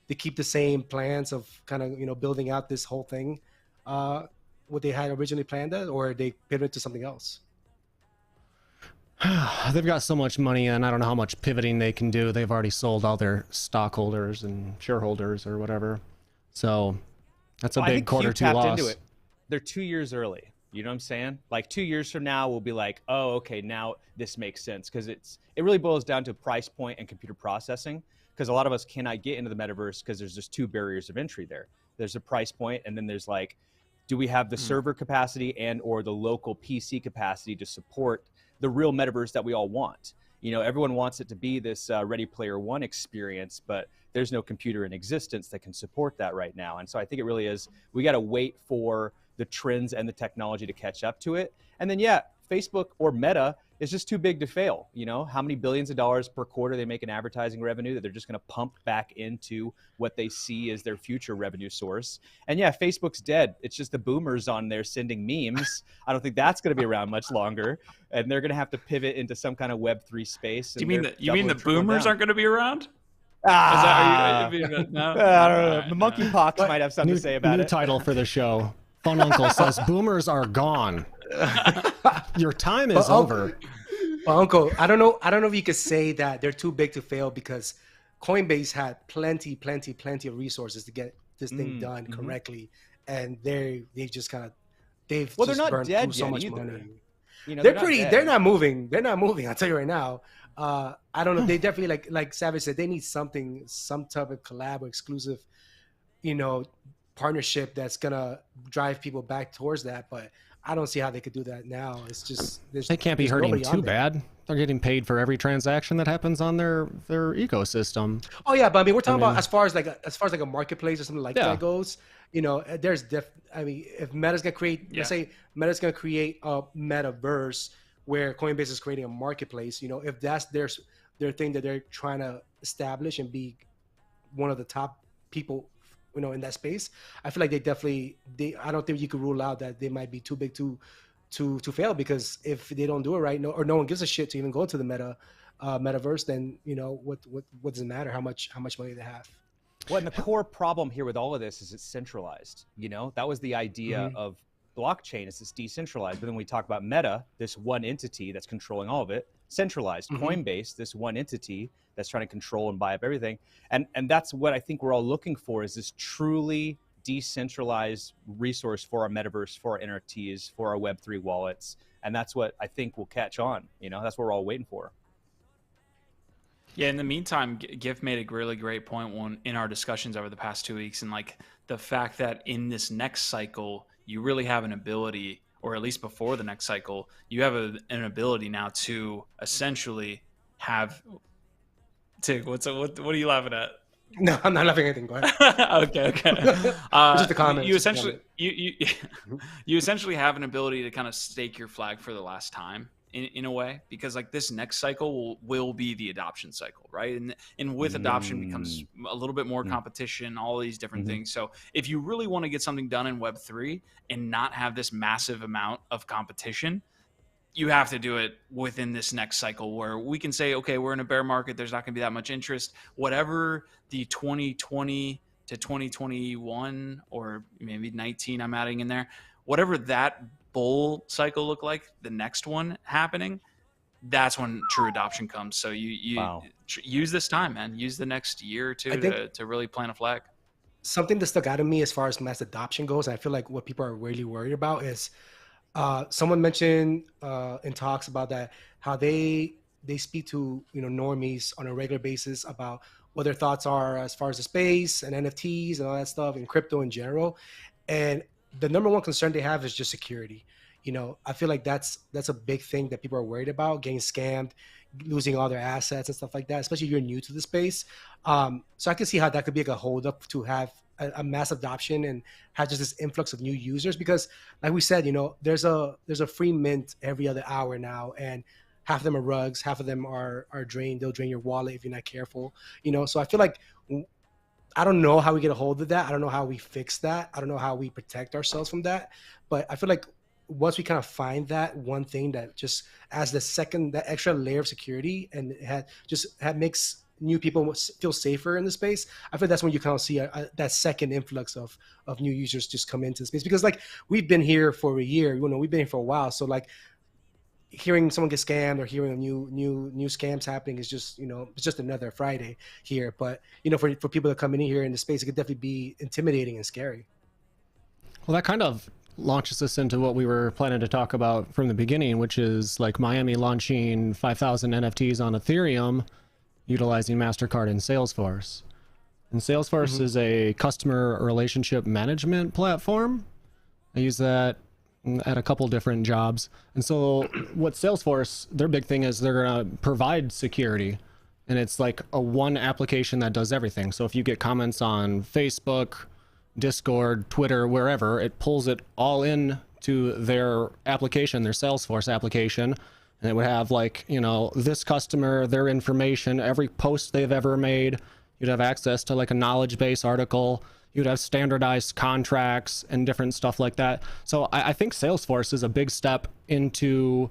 the same plans of kind of building out this whole thing, what they had originally planned, or they pivot to something else.
They've got so much money, and I don't know how much pivoting they can do. They've already sold all their stockholders and shareholders or whatever. So that's a big quarter two loss. Into it.
They're 2 years early. You know what I'm saying? Like 2 years from now, we'll be like, oh, okay, now this makes sense, because it really boils down to price point and computer processing. Because a lot of us cannot get into the metaverse because there's just two barriers of entry there. There's a price point, and then there's like, do we have the server capacity and or the local PC capacity to support the real metaverse that we all want? You know, everyone wants it to be this Ready Player One experience, but there's no computer in existence that can support that right now. And so I think it really is, we got to wait for the trends and the technology to catch up to it. And then, yeah, Facebook or Meta is just too big to fail. You know, how many billions of dollars per quarter they make in advertising revenue that they're just going to pump back into what they see as their future revenue source. And yeah, Facebook's dead. It's just the boomers on there sending memes. I don't think that's going to be around much longer. And they're going to have to pivot into some kind of Web3 space.
Do you mean the boomers aren't going to be around?
No? I don't know. The monkeypox might have something to say about it.
New title for the show. Fun Uncle says, boomers are gone. Your time is over.
Uncle, I don't know if you could say that they're too big to fail, because Coinbase had plenty of resources to get this thing done correctly, and they're not
burned
dead
through so much
either.
Money. You know,
they're not moving. I'll tell you right now. I don't know. They definitely, like Savage said, they need some type of collab or exclusive, partnership that's gonna drive people back towards that. But I don't see how they could do that now. It's just
they can't be hurting too bad. They're getting paid for every transaction that happens on their ecosystem.
Oh yeah, but I mean, we're talking about as far as like a marketplace or something like that goes. If Meta's gonna create, let's say Meta's gonna create a metaverse where Coinbase is creating a marketplace. If that's their thing that they're trying to establish and be one of the top people, in that space, I feel like I don't think you could rule out that they might be too big to fail, because if they don't do it right, or no one gives a shit to even go to the metaverse, then what does it matter how much money they have?
Well, and the core problem here with all of this is it's centralized. That was the idea of blockchain, is it's decentralized. But then we talk about Meta, this one entity that's controlling all of it, centralized. Coinbase, this one entity that's trying to control and buy up everything. And that's what I think we're all looking for, is this truly decentralized resource for our metaverse, for our NFTs, for our Web3 wallets. And that's what I think will catch on. That's what we're all waiting for.
Yeah, in the meantime, GIF made a really great point in our discussions over the past 2 weeks, and like the fact that in this next cycle, you really have an ability, or at least before the next cycle, you have an ability now to essentially have. Tig, what are you laughing at?
No, I'm not laughing at anything. Go ahead.
Okay.
Just a comment.
You essentially have an ability to kind of stake your flag for the last time in a way, because like this next cycle will be the adoption cycle, right? And with adoption becomes a little bit more competition, all these different things. So if you really want to get something done in Web3 and not have this massive amount of competition, you have to do it within this next cycle, where we can say, okay, we're in a bear market. There's not going to be that much interest. Whatever the 2020 to 2021 or maybe 19 I'm adding in there, whatever that bull cycle looked like, the next one happening, that's when true adoption comes. So you use this time, man. Use the next year or two to really plant a flag.
Something that stuck out to me as far as mass adoption goes, and I feel like what people are really worried about is someone mentioned in talks about that, how they speak to normies on a regular basis about what their thoughts are as far as the space and NFTs and all that stuff and crypto in general. And the number one concern they have is just security. I feel like that's a big thing that people are worried about, getting scammed, losing all their assets and stuff like that, especially if you're new to the space. So I can see how that could be like a holdup to have a mass adoption and have just this influx of new users, because like we said, there's a free mint every other hour now, and half of them are rugs, half of them are drained. They'll drain your wallet if you're not careful. So I feel like I don't know how we get a hold of that. I don't know how we fix that. I don't know how we protect ourselves from that. But I feel like once we kind of find that one thing that just as that extra layer of security, and it makes new people feel safer in the space, I feel that's when you kind of see that second influx of new users just come into the space. Because like we've been here for a year, we've been here for a while. So like hearing someone get scammed or hearing new scams happening is just, it's just another Friday here. But for people that come in here in the space, it could definitely be intimidating and scary.
Well, that kind of launches us into what we were planning to talk about from the beginning, which is like Miami launching 5,000 NFTs on Ethereum utilizing MasterCard and Salesforce. And Salesforce is a customer relationship management platform. I use that at a couple different jobs. And so what Salesforce, their big thing is they're going to provide security. And it's like a one application that does everything. So if you get comments on Facebook, Discord, Twitter, wherever, it pulls it all in to their application, their Salesforce application. And it would have like, this customer, their information, every post they've ever made. You'd have access to like a knowledge base article. You'd have standardized contracts and different stuff like that. So I think Salesforce is a big step into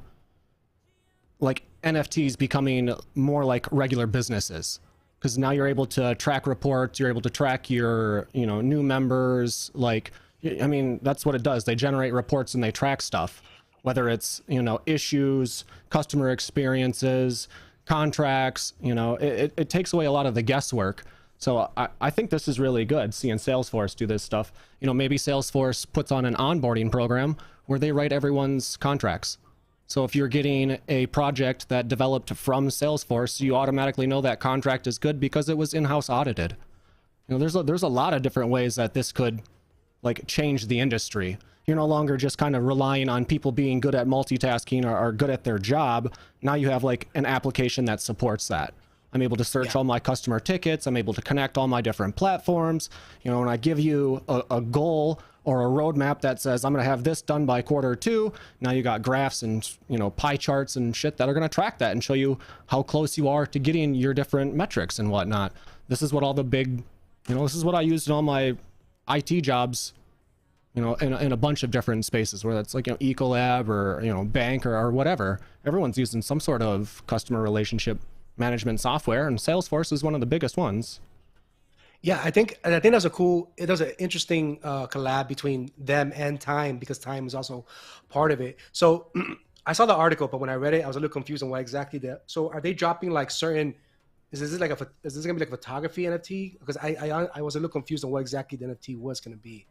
like NFTs becoming more like regular businesses, because now you're able to track reports. You're able to track your, new members. Like, I mean, that's what it does. They generate reports and they track stuff, whether it's, issues, customer experiences, contracts. It takes away a lot of the guesswork. So I think this is really good, seeing Salesforce do this stuff. Maybe Salesforce puts on an onboarding program where they write everyone's contracts. So if you're getting a project that developed from Salesforce, you automatically know that contract is good because it was in-house audited. There's a lot of different ways that this could like change the industry. You're no longer just kind of relying on people being good at multitasking or good at their job. Now you have like an application that supports that. I'm able to search all my customer tickets. I'm able to connect all my different platforms. When I give you a goal or a roadmap that says I'm going to have this done by Q2, now you got graphs and pie charts and shit that are going to track that and show you how close you are to getting your different metrics and whatnot. This is what all the big, this is what I used in all my IT jobs, in a bunch of different spaces, where that's like Ecolab or bank or whatever. Everyone's using some sort of customer relationship management software, and Salesforce is one of the biggest ones.
Yeah, I think that's it does an interesting collab between them and Time, because Time is also part of it. So I saw the article, but when I read it, I was a little confused on what exactly so are they dropping like certain, is this gonna be like a photography NFT? Because I was a little confused on what exactly the NFT was gonna be.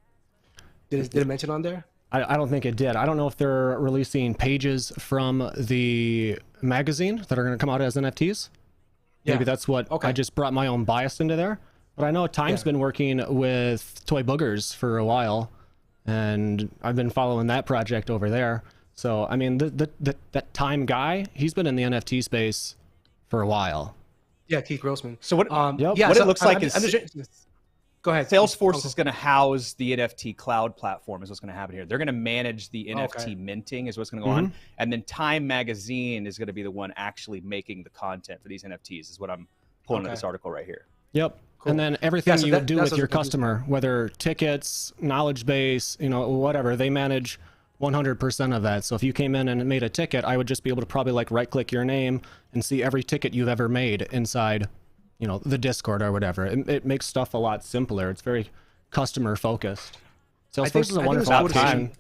Did it mention on there?
I don't think it did. I don't know if they're releasing pages from the magazine that are going to come out as NFTs. Yeah. Maybe that's what I just brought my own bias into there. But I know Time's been working with Toy Boogers for a while, and I've been following that project over there. So, I mean, that Time guy, he's been in the NFT space for a while.
Yeah, Keith Grossman.
So what?
What
it looks like is
go ahead.
Salesforce is going to house the NFT cloud platform. Is what's going to happen here. They're going to manage the NFT minting. Is what's going to go on, and then Time Magazine is going to be the one actually making the content for these NFTs. Is what I'm pulling in this article right here.
Yep. Cool. And then everything you do with your customer, whether tickets, knowledge base, whatever, they manage 100% of that. So if you came in and made a ticket, I would just be able to probably like right click your name and see every ticket you've ever made inside, the Discord or whatever. It makes stuff a lot simpler. It's very customer focused. Salesforce is a wonderful application.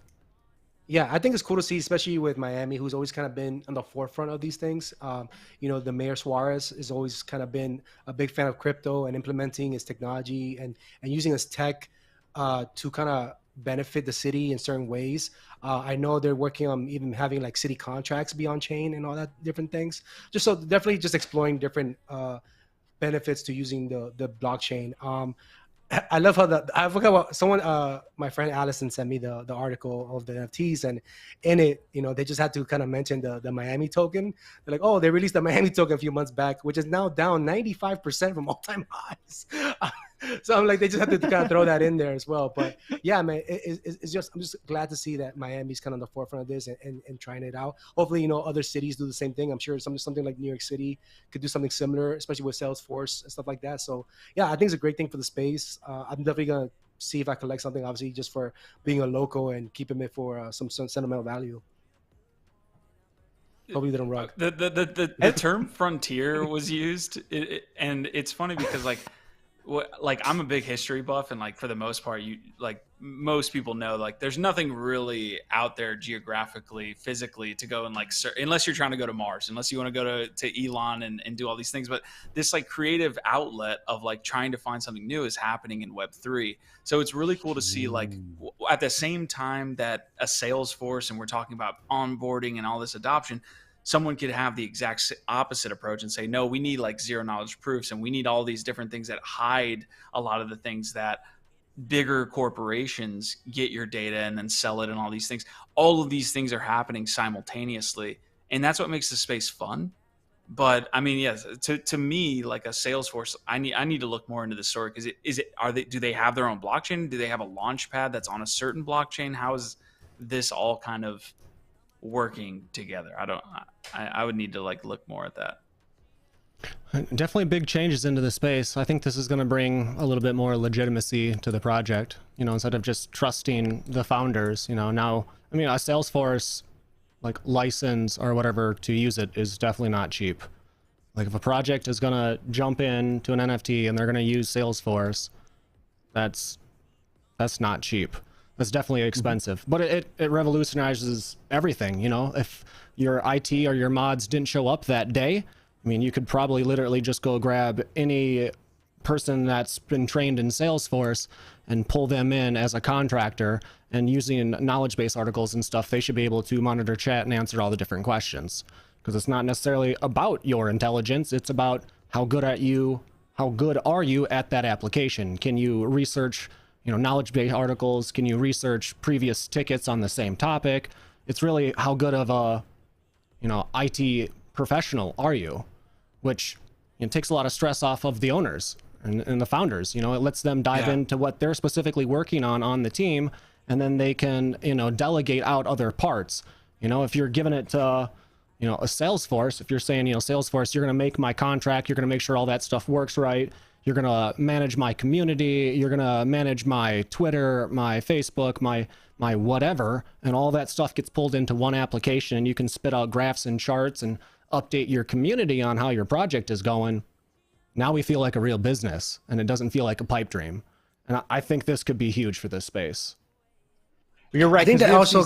Yeah, I think it's cool to see, especially with Miami, who's always kind of been on the forefront of these things. The Mayor Suarez has always kind of been a big fan of crypto and implementing his technology and using his tech to kind of benefit the city in certain ways. I know they're working on even having like city contracts be on chain and all that different things. Definitely just exploring different benefits to using the blockchain. I love how I forgot what someone, my friend Allison sent me the article of the NFTs, and in it, they just had to kind of mention the Miami token. They're like, oh, they released the Miami token a few months back, which is now down 95% from all-time highs. So I'm like, they just have to kind of throw that in there as well. But yeah, man, it's just, I'm just glad to see that Miami's kind of on the forefront of this and trying it out. Hopefully, other cities do the same thing. I'm sure something like New York City could do something similar, especially with Salesforce and stuff like that. So yeah, I think it's a great thing for the space. I'm definitely going to see if I collect something, obviously, just for being a local and keeping it for some sentimental value. Hopefully they don't rock.
The term frontier was used, and it's funny because like like I'm a big history buff, and like for the most part, most people know, like there's nothing really out there geographically, physically to go and like unless you're trying to go to Mars, unless you want to go to Elon and do all these things. But this like creative outlet of like trying to find something new is happening in Web3. So it's really cool to see like at the same time that a Salesforce, and we're talking about onboarding and all this adoption, someone could have the exact opposite approach and say, no, we need like zero knowledge proofs, and we need all these different things that hide a lot of the things that bigger corporations get your data and then sell it and all these things. All of these things are happening simultaneously, and that's what makes the space fun. But I mean, yes, to me, like a Salesforce, I need to look more into the story, because do they have their own blockchain? Do they have a launch pad that's on a certain blockchain? How is this all kind of working together? I would need to like look more at that.
Definitely big changes into the space. I think this is going to bring a little bit more legitimacy to the project, you know, instead of just trusting the founders. You know, now, I mean, a Salesforce like license or whatever to use it is definitely not cheap. Like if a project is going to jump into an NFT and they're going to use Salesforce, that's not cheap. That's definitely expensive, but it revolutionizes everything. You know, if your IT or your mods didn't show up that day, I mean, you could probably literally just go grab any person that's been trained in Salesforce and pull them in as a contractor, and using knowledge base articles and stuff, they should be able to monitor chat and answer all the different questions. Because it's not necessarily about your intelligence, it's about how good are you at that application. Can you research, you know, knowledge base articles? Can you research previous tickets on the same topic? It's really how good of a, you know, IT professional are you, which, you know, takes a lot of stress off of the owners and the founders. You know, it lets them dive into what they're specifically working on the team, and then they can, you know, delegate out other parts. You know, if you're giving it to, you know, a Salesforce, if you're saying, you know, Salesforce, you're going to make my contract, you're going to make sure all that stuff works right, you're going to manage my community, you're going to manage my Twitter, my Facebook, my whatever, and all that stuff gets pulled into one application, and you can spit out graphs and charts and update your community on how your project is going. Now we feel like a real business, and it doesn't feel like a pipe dream. And I think this could be huge for this space.
You're right.
I think that also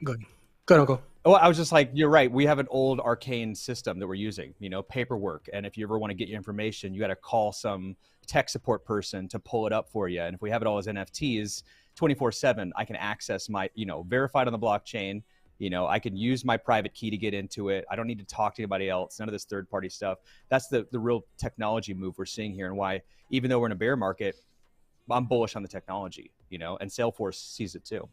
go.
Oh, I was just like, you're right. We have an old arcane system that we're using, you know, paperwork. And if you ever want to get your information, you got to call some tech support person to pull it up for you. And if we have it all as NFTs 24/7, I can access my, you know, verified on the blockchain. You know, I can use my private key to get into it. I don't need to talk to anybody else. None of this third party stuff. That's the real technology move we're seeing here, and why, even though we're in a bear market, I'm bullish on the technology, you know, and Salesforce sees it too.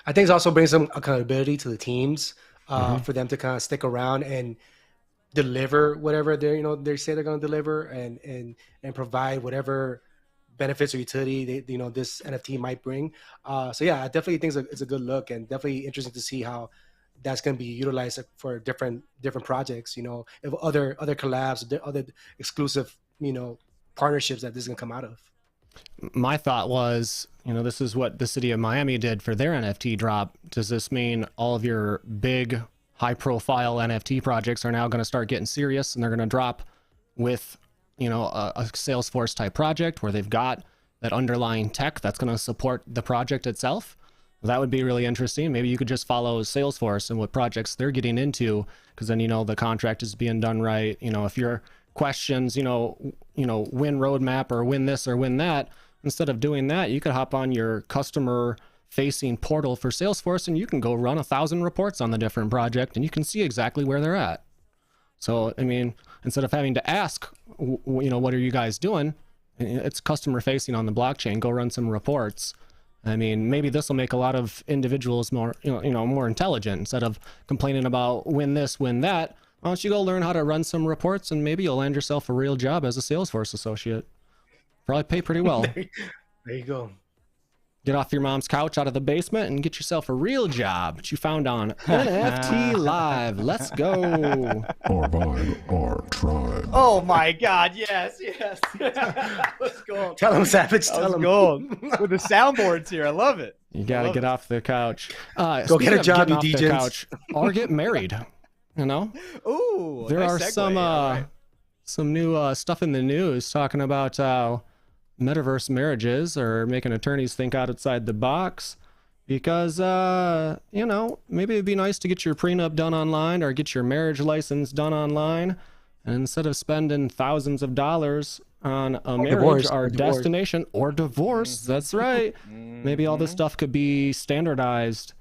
I think it also brings some accountability to the teams for them to kind of stick around and deliver whatever they say they're going to deliver, and provide whatever benefits or utility this NFT might bring. So yeah, I definitely think it's a good look, and definitely interesting to see how that's going to be utilized for different projects. You know, if other collabs, other exclusive partnerships that this is going to come out of.
My thought was, this is what the city of Miami did for their NFT drop. Does this mean all of your big high-profile NFT projects are now going to start getting serious, and they're going to drop with a Salesforce type project where they've got that underlying tech that's going to support the project itself? That would be really interesting. Maybe you could just follow Salesforce and what projects they're getting into, because then the contract is being done right. If your questions, win roadmap or win this or win that, instead of doing that, you could hop on your customer facing portal for Salesforce and you can go run 1,000 reports on the different project and you can see exactly where they're at. So, I mean, instead of having to ask, what are you guys doing? It's customer facing on the blockchain. Go run some reports. I mean, maybe this will make a lot of individuals more, more intelligent. Instead of complaining about win this, win that, why don't you go learn how to run some reports, and maybe you'll land yourself a real job as a Salesforce associate. Probably pay pretty well.
There you go.
Get off your mom's couch out of the basement and get yourself a real job that you found on NFT Live. Let's go.
Our vibe, our tribe.
Oh my God, yes. Let's go.
Tell them, Savage. Tell them.
Gold. With the soundboards here. I love it.
You got to get off the couch.
Go get a job, you DJs.
Or get married.
Ooh,
there
nice
are
segue.
some new stuff in the news talking about how metaverse marriages are making attorneys think outside the box because, you know, maybe it'd be nice to get your prenup done online or get your marriage license done online. And instead of spending thousands of dollars on a marriage or destination or divorce, that's right. Maybe all this stuff could be standardized.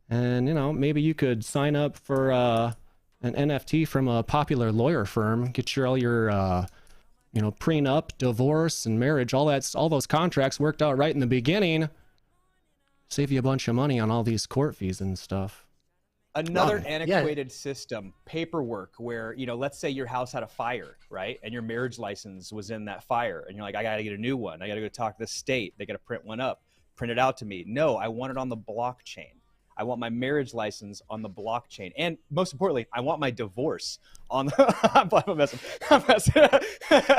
And, you know, maybe you could sign up for an NFT from a popular lawyer firm, get all your, you know, prenup, divorce, and marriage, all those contracts worked out right in the beginning. Save you a bunch of money on all these court fees and stuff.
Another antiquated system, paperwork, where, you know, let's say your house had a fire, right? And your marriage license was in that fire. And you're like, I got to get a new one. I got to go talk to the state. They got to print one up, print it out to me. No, I want it on the blockchain. I want my marriage license on the blockchain. And most importantly, I want my divorce on the, I'm messing.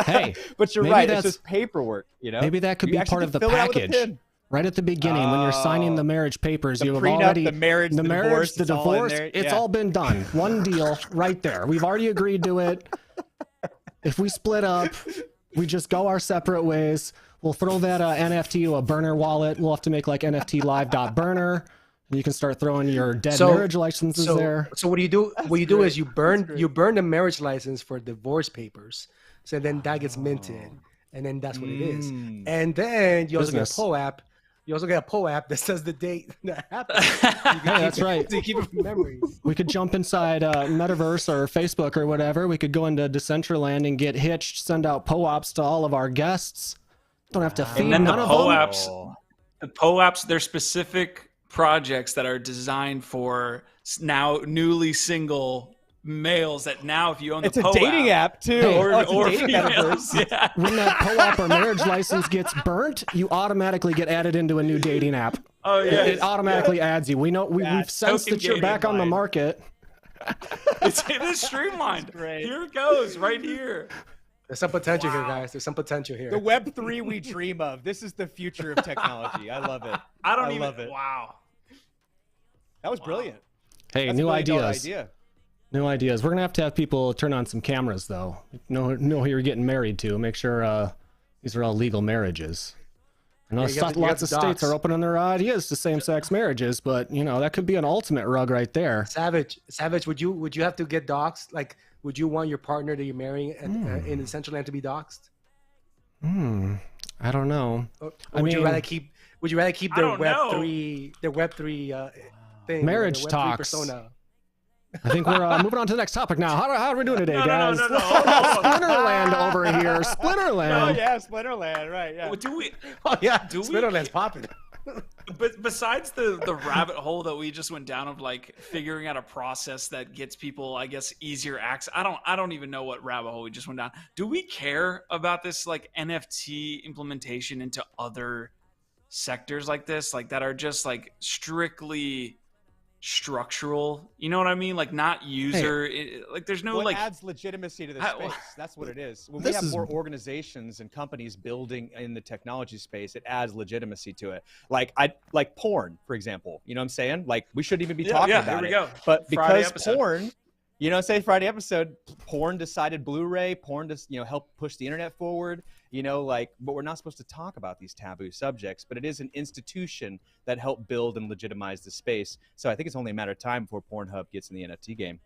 Hey, but you're right. It's just paperwork, you know?
Maybe that could be part of the package. Right at the beginning, when you're signing the marriage papers, you have already
the marriage, the divorce,
it's all been done. One deal right there. We've already agreed to it. If we split up, we just go our separate ways. We'll throw that NFT to a burner wallet. We'll have to make like NFT Live.burner. And you can start throwing your dead marriage licenses there.
So what you do? What you do is you burn the marriage license for divorce papers. So then that gets minted, and then that's what it is. And then you also get a POAP. You also get a POAP that says the date that happened.
That's right.
To keep it from memory.
We could jump inside Metaverse or Facebook or whatever. We could go into Decentraland and get hitched, send out POAPs to all of our guests. Don't have to feed
none
of
them. The POAPs, they're specific projects that are designed for now newly single males that now if you own the POAP,
it's a dating app too,
or females. Yeah.
When that POAP or marriage license gets burnt, you automatically get added into a new dating app.
Oh yeah,
it automatically adds you. We know we've sensed that you're back on the market.
It is streamlined. Here it goes, right here.
There's some potential here, guys. There's some potential here.
The Web3 we dream of. This is the future of technology. I love it.
I love it. Wow.
That was brilliant.
Hey,
That's
new
a
ideas.
Idea.
New ideas. We're gonna have to have people turn on some cameras, though. Know who you're getting married to. Make sure these are all legal marriages. I know lots of states are opening their ideas to same-sex marriages, but you know that could be an ultimate rug right there.
Savage, would you have to get doxxed? Like, would you want your partner that you're marrying in the central land to be doxxed?
I don't know.
Or would you rather keep their Web3 thing?
Marriage talks. Persona? I think we're moving on to the next topic now. How are we doing today, guys?
No.
Splinterland over here. Splinterland.
Oh yeah, Splinterland. Right. Yeah.
Splinterland's popping.
But besides the rabbit hole that we just went down of like figuring out a process that gets people, I guess, easier access. I don't even know what rabbit hole we just went down. Do we care about this like NFT implementation into other sectors like this, like that are just like strictly structural, you know what I mean? Like not user, like there's no like
adds legitimacy to the space. That's what it is. When we have more organizations and companies building in the technology space, it adds legitimacy to it. Like porn, for example. You know what I'm saying? Like we shouldn't even be talking about it. But because porn, you know, say Friday episode, porn decided Blu-ray, porn just, you know, help push the internet forward. You know, like, but we're not supposed to talk about these taboo subjects, but it is an institution that helped build and legitimize the space. So I think it's only a matter of time before Pornhub gets in the NFT game,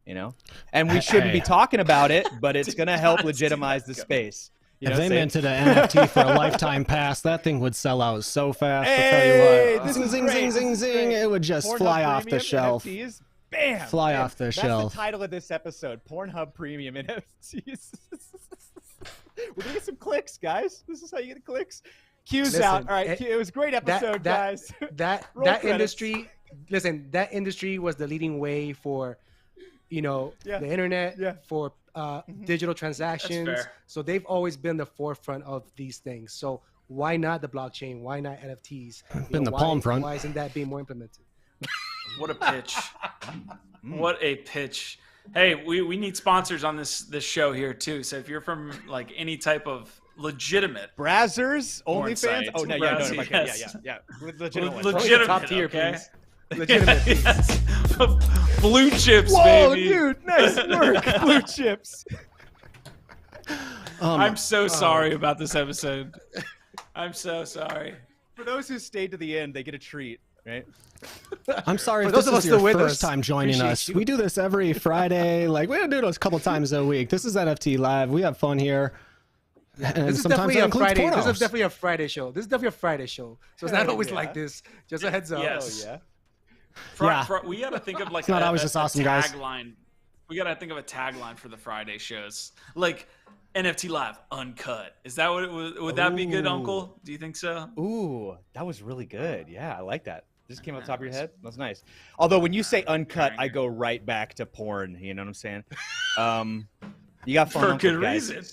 you know? And we shouldn't be talking about it, but it's going to help legitimize the space. You
if they minted an NFT for a lifetime pass, that thing would sell out so fast. I'll tell you what. Zing. It would just
Pornhub
fly off the shelf.
NFTs, bam!
Fly off the shelf.
That's the title of this episode, Pornhub Premium NFTs. We're gonna get some clicks, guys. This is how you get clicks. Q's out. All right, it was a great episode, guys.
That industry, that industry was the leading way for, you know, the internet, for digital transactions. So they've always been the forefront of these things. So why not the blockchain? Why not NFTs?
Been the palm front.
Why isn't that being more implemented?
What a pitch! What a pitch! Hey, we need sponsors on this show here too. So if you're from like any type of legitimate
Brazzers, OnlyFans. Oh no, yeah.
Legitimate
top tier,
okay?
please. Legitimate.
Yes. Blue chips,
Whoa,
baby.
dude, nice work. Blue chips.
I'm so sorry about this episode. I'm so sorry.
For those who stayed to the end, they get a treat, right?
I'm sorry
For
if
those
this
of
is
us
your
still with
first
us,
time joining us.
appreciate you.
We do this every Friday. Like, we do it a couple times a week. This is NFT Live. We have fun here. And
This is
sometimes
definitely
that
a
includes
Friday. This
pornos.
is definitely a Friday show. This is definitely a Friday show. So it's not
Hell
always
yeah.
like this. Just a heads up.
Yes.
Oh, yeah.
Yeah.
We got to think of like
It's not always this awesome, guys.
tagline. We got to think of a tagline for the Friday shows. Like NFT Live Uncut. Is that what it would? Would that be good,
Ooh.
Uncle? Do you think so?
Ooh, that was really good. Yeah, I like that. Just came off the top of your head. That's nice. Although when you say uncut, I go right back to porn. You know what I'm saying? You got fun
For
Uncle,
good
guys.
reason.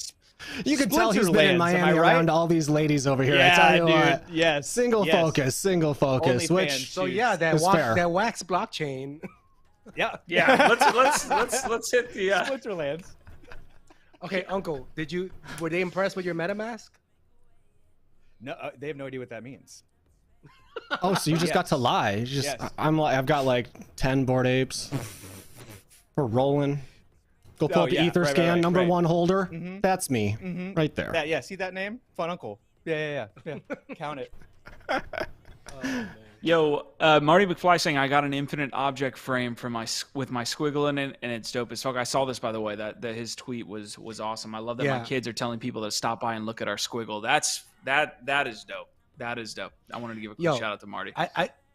You can tell he's been in
Splinterlands, am I
Miami
right?
around all these ladies over here. I
Yeah,
tell you
dude.
what.
Yes.
Single
yes.
focus.
OnlyFans.
Which
So yeah, that
It's fair.
that wax blockchain.
Yeah.
Yeah. Let's hit the.
Splinterlands.
Okay, Uncle, were they impressed with your MetaMask?
No, they have no idea what that means.
Oh, so you just got to lie. You just
Yes.
I've got like 10 Bored Apes. We're rolling. Go pull
Oh,
up the
yeah,
Ether
right,
scan,
right,
number
right.
one holder.
Mhm.
That's me,
Mhm.
right there.
Yeah, see that name? Fun Uncle. Yeah. Count it.
Yo, Marty McFly saying I got an infinite object frame for with my squiggle in it, and it's dope as fuck. I saw this, by the way. That his tweet was awesome. I love that my kids are telling people to stop by and look at our squiggle. That is dope. That is dope. I wanted to give a quick shout out to Marty.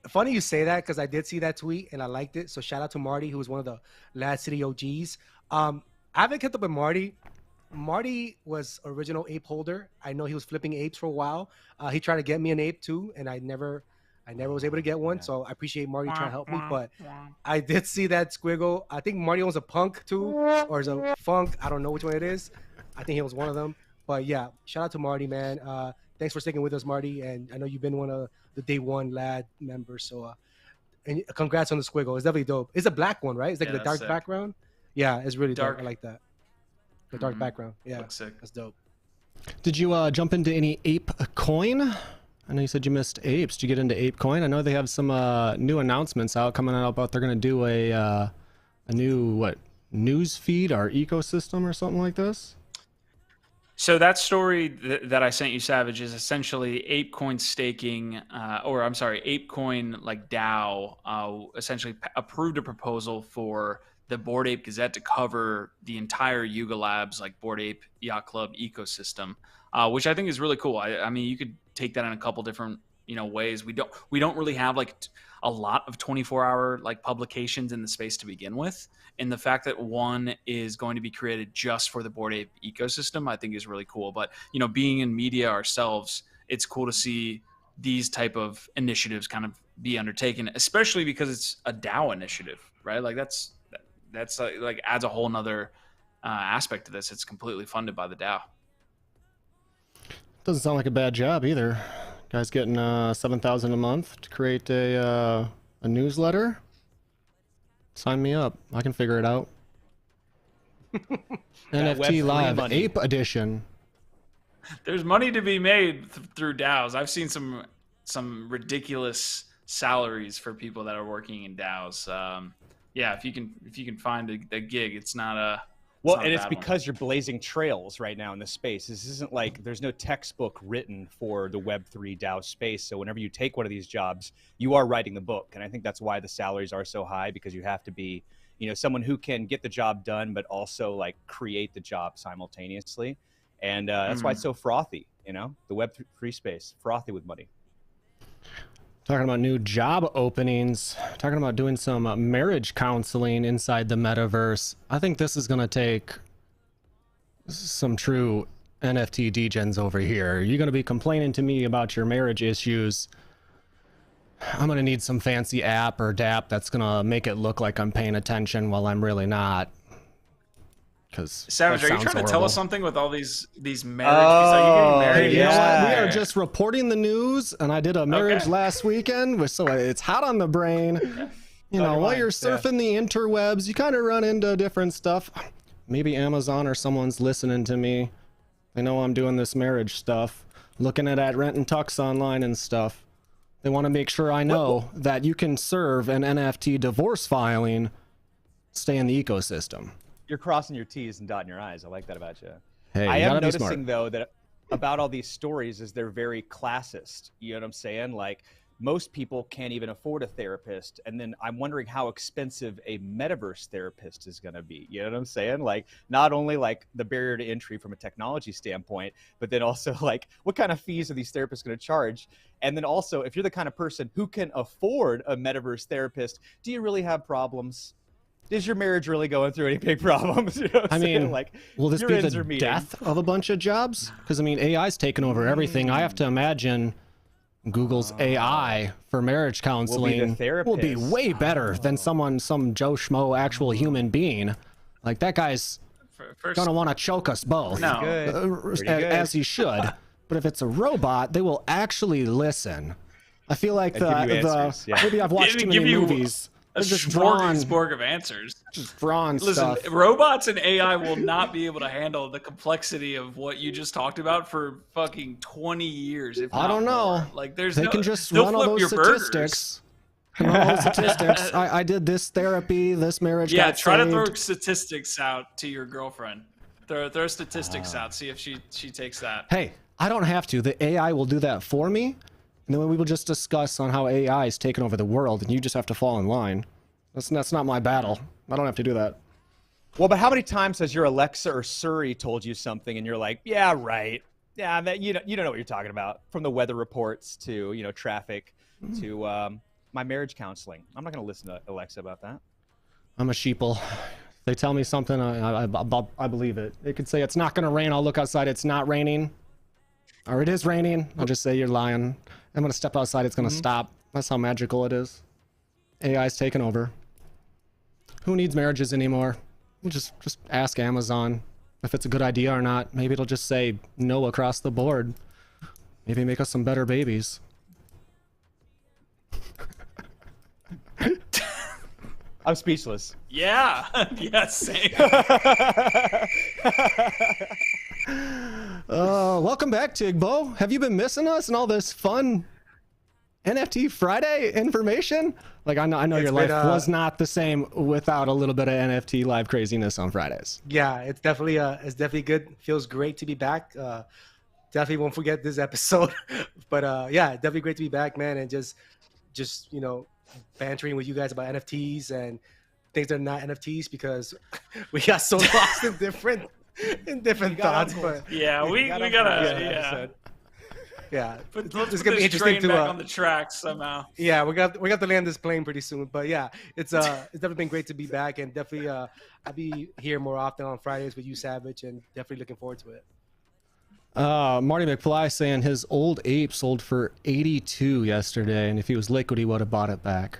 Funny you say that because I did see that tweet and I liked it. So shout out to Marty, who was one of the LADZ City OGs. I haven't kept up with Marty. Marty was original ape holder. I know he was flipping apes for a while. He tried to get me an ape too, and I never was able to get one. So I appreciate Marty trying to help me. But I did see that squiggle. I think Marty owns a punk too, or is a funk. I don't know which one it is. I think he was one of them. But yeah, shout out to Marty, man. Thanks for sticking with us, Marty. And I know you've been one of the day one LAD members. So and congrats on the squiggle. It's definitely dope. It's a black one, right? It's like the dark background. Yeah, it's really dark. I like that. The dark background. Yeah,
Looks sick.
that's dope.
Did you jump into any ApeCoin? I know you said you missed apes. Did you get into ApeCoin? I know they have some new announcements out coming out about they're going to do a new news feed or ecosystem or something like this.
So that story that I sent you, Savage, is essentially ApeCoin staking, ApeCoin like DAO essentially approved a proposal for the Bored Ape Gazette to cover the entire Yuga Labs like Bored Ape Yacht Club ecosystem, which I think is really cool. I mean, you could take that in a couple different ways. We don't really have like a lot of 24-hour like publications in the space to begin with, and the fact that one is going to be created just for the Bored Ape ecosystem, I think is really cool. But being in media ourselves, it's cool to see these type of initiatives kind of be undertaken, especially because it's a DAO initiative, right? Like that's like adds a whole nother aspect to this. It's completely funded by the DAO.
Doesn't sound like a bad job either. Guys getting $7,000 a month to create a newsletter. Sign me up. I can figure it out. NFT Live Ape Edition.
There's money to be made through DAOs. I've seen some ridiculous salaries for people that are working in DAOs. Yeah, if you can find a gig, it's not a
it's because you're blazing trails right now in this space. This isn't like there's no textbook written for the Web3 DAO space. So whenever you take one of these jobs, you are writing the book. And I think that's why the salaries are so high, because you have to be, someone who can get the job done, but also like create the job simultaneously. And that's why it's so frothy, the Web3 space, frothy with money.
Talking about new job openings, talking about doing some marriage counseling inside the metaverse. I think this is going to take some true NFT degens over here. You're going to be complaining to me about your marriage issues. I'm going to need some fancy app or dApp that's going to make it look like I'm paying attention while I'm really not. Because
Savage, are you trying to tell us something with all these marriages? Are you getting married?
You know what? We are just reporting the news, and I did a marriage last weekend, so it's hot on the brain. While you're surfing the interwebs, you kind of run into different stuff. Maybe Amazon or someone's listening to me. They know I'm doing this marriage stuff, looking at Rent and Tux online and stuff. They want to make sure I know that you can serve an NFT divorce filing, stay in the ecosystem.
You're crossing your T's and dotting your I's. I like that about you.
Hey,
I
you
am
gotta be
noticing
smart.
though that about all these stories is they're very classist. You know what I'm saying? Like most people can't even afford a therapist, and then I'm wondering how expensive a metaverse therapist is going to be. You know what I'm saying? Like not only like the barrier to entry from a technology standpoint, but then also like what kind of fees are these therapists going to charge? And then also, if you're the kind of person who can afford a metaverse therapist, do you really have problems? Is your marriage really going through any big problems? You know what I'm saying? Like,
will this
your
be
ends
the
are meeting.
death of a bunch of jobs? Because I mean, AI's taken over everything. I have to imagine Google's AI for marriage counseling will be way better than some Joe Schmo actual human being. Like that guy's gonna want to choke us both, as he should. But if it's a robot, they will actually listen. I feel like maybe I've watched too many movies.
A smorgasbord of answers.
Just drawn
Listen,
stuff.
robots and AI will not be able to handle the complexity of what you just talked about for fucking 20 years. If
I don't know.
More. Like, they
can just run all those statistics. I did this therapy, this marriage.
Yeah,
got
try
saved.
to throw statistics out to your girlfriend. Throw statistics out. See if she takes that.
Hey, I don't have to. The AI will do that for me. And then we will just discuss on how AI is taking over the world, and you just have to fall in line. That's not my battle. I don't have to do that.
Well, but how many times has your Alexa or Siri told you something, and you're like, "Yeah, right. Yeah, that you don't know what you're talking about." From the weather reports to traffic to my marriage counseling. I'm not going to listen to Alexa about that.
I'm a sheeple. They tell me something, I believe it. They could say it's not going to rain. I'll look outside. It's not raining, or it is raining. I'll just say you're lying. I'm going to step outside. It's going to stop. That's how magical it is. AI's taken over. Who needs marriages anymore? Just ask Amazon if it's a good idea or not. Maybe it'll just say no across the board. Maybe make us some better babies.
I'm speechless.
Yeah. Yeah, same.
Welcome back, Tigbo. Have you been missing us and all this fun NFT Friday information? Like, I know your life was not the same without a little bit of NFT live craziness on Fridays.
Yeah, it's definitely good. Feels great to be back. Definitely won't forget this episode. But yeah, definitely great to be back, man, and just bantering with you guys about NFTs and things that are not NFTs, because we got so lost in different thoughts. But
yeah, we gotta
it's gonna be interesting to
on the tracks somehow.
Yeah, we got to land this plane pretty soon. But yeah, it's definitely been great to be back, and definitely I'll be here more often on Fridays with you, Savage, and definitely looking forward to it.
Marty McFly saying his old ape sold for 82 yesterday, and if he was liquid, he would have bought it back.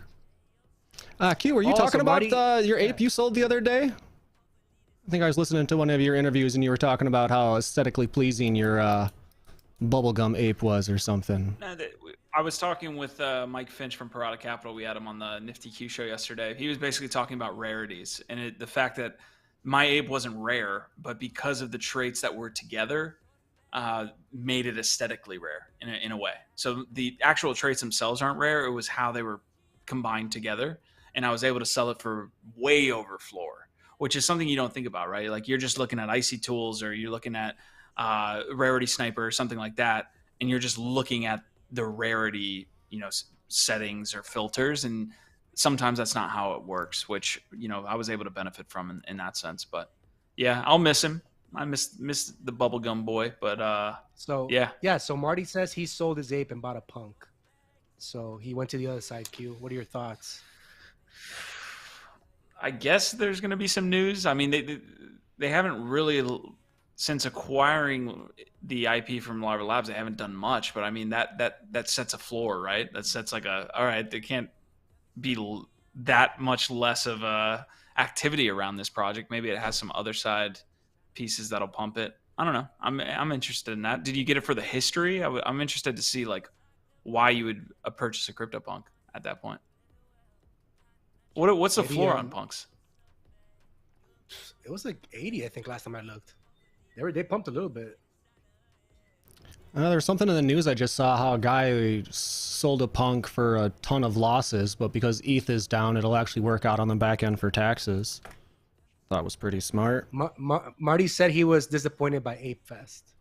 Q, were you talking about your ape you sold the other day? I think I was listening to one of your interviews, and you were talking about how aesthetically pleasing your bubblegum ape was or something.
I was talking with Mike Finch from Parada Capital. We had him on the Nifty Q show yesterday. He was basically talking about rarities and the fact that my ape wasn't rare, but because of the traits that were together, made it aesthetically rare in a way. So the actual traits themselves aren't rare. It was how they were combined together, and I was able to sell it for way over floor, which is something you don't think about, right? Like you're just looking at Icy Tools, or you're looking at Rarity Sniper or something like that, and you're just looking at the rarity, settings or filters, and sometimes that's not how it works, which I was able to benefit from in that sense. But yeah, I'll miss him. I miss the bubblegum boy, but
so Marty says he sold his ape and bought a punk, so he went to the other side. Q, what are your thoughts?
I guess there's going to be some news. I mean, they haven't really, since acquiring the IP from Larva Labs, they haven't done much. But I mean, that sets a floor, right? That sets like all right, there can't be that much less of a activity around this project. Maybe it has some other side pieces that'll pump it. I don't know. I'm interested in that. Did you get it for the history? I'm interested to see like why you would purchase a CryptoPunk at that point. What's the floor on punks?
It was like 80, I think, last time I looked. They pumped a little bit.
There's something in the news I just saw how a guy sold a punk for a ton of losses, but because ETH is down, it'll actually work out on the back end for taxes. Thought was pretty smart.
Marty said he was disappointed by Ape Fest.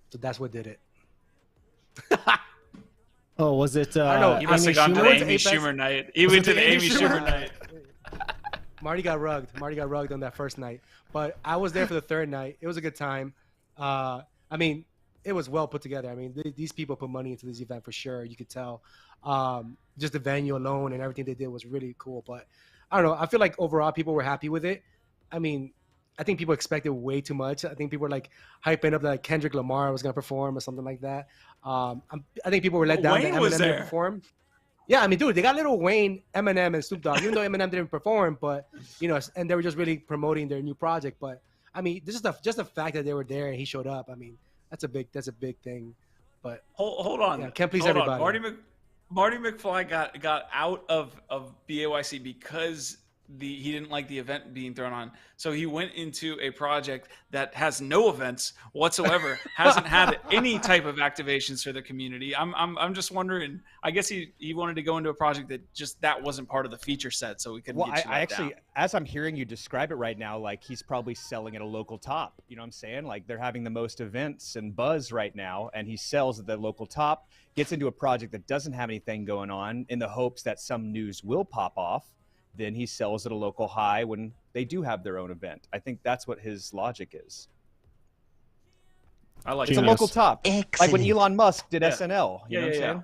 So that's what did it.
Oh, was it?
I don't know. He must have gone to the Amy Schumer night. He went to the Amy Schumer night.
Marty got rugged. Marty got rugged on that first night. But I was there for the third night. It was a good time. I mean, it was well put together. I mean, these people put money into this event for sure. You could tell. Just the venue alone and everything they did was really cool. But I don't know. I feel like overall people were happy with it. I mean, I think people expected way too much. I think people were like hyping up that like Kendrick Lamar was going to perform or something like that. I think people were let down that Eminem didn't perform. Yeah, I mean, dude, they got Lil Wayne, Eminem, and Snoop Dogg. Even though Eminem didn't perform, but you know, and they were just really promoting their new project. But I mean, this is just the fact that they were there and he showed up. I mean, that's a big thing. But
hold on,
yeah, can't please everybody.
Marty McFly got out of BAYC because he didn't like the event being thrown on. So he went into a project that has no events whatsoever, hasn't had any type of activations for the community. I'm just wondering, I guess he wanted to go into a project that wasn't part of the feature set, so we couldn't get you
I actually, as I'm hearing you describe it right now, like he's probably selling at a local top. You know what I'm saying? Like they're having the most events and buzz right now, and he sells at the local top, gets into a project that doesn't have anything going on in the hopes that some news will pop off. Then he sells at a local high when they do have their own event. I think that's what his logic is.
I like
it's a local top. Excellent. Like when Elon Musk did SNL. You know what I'm saying?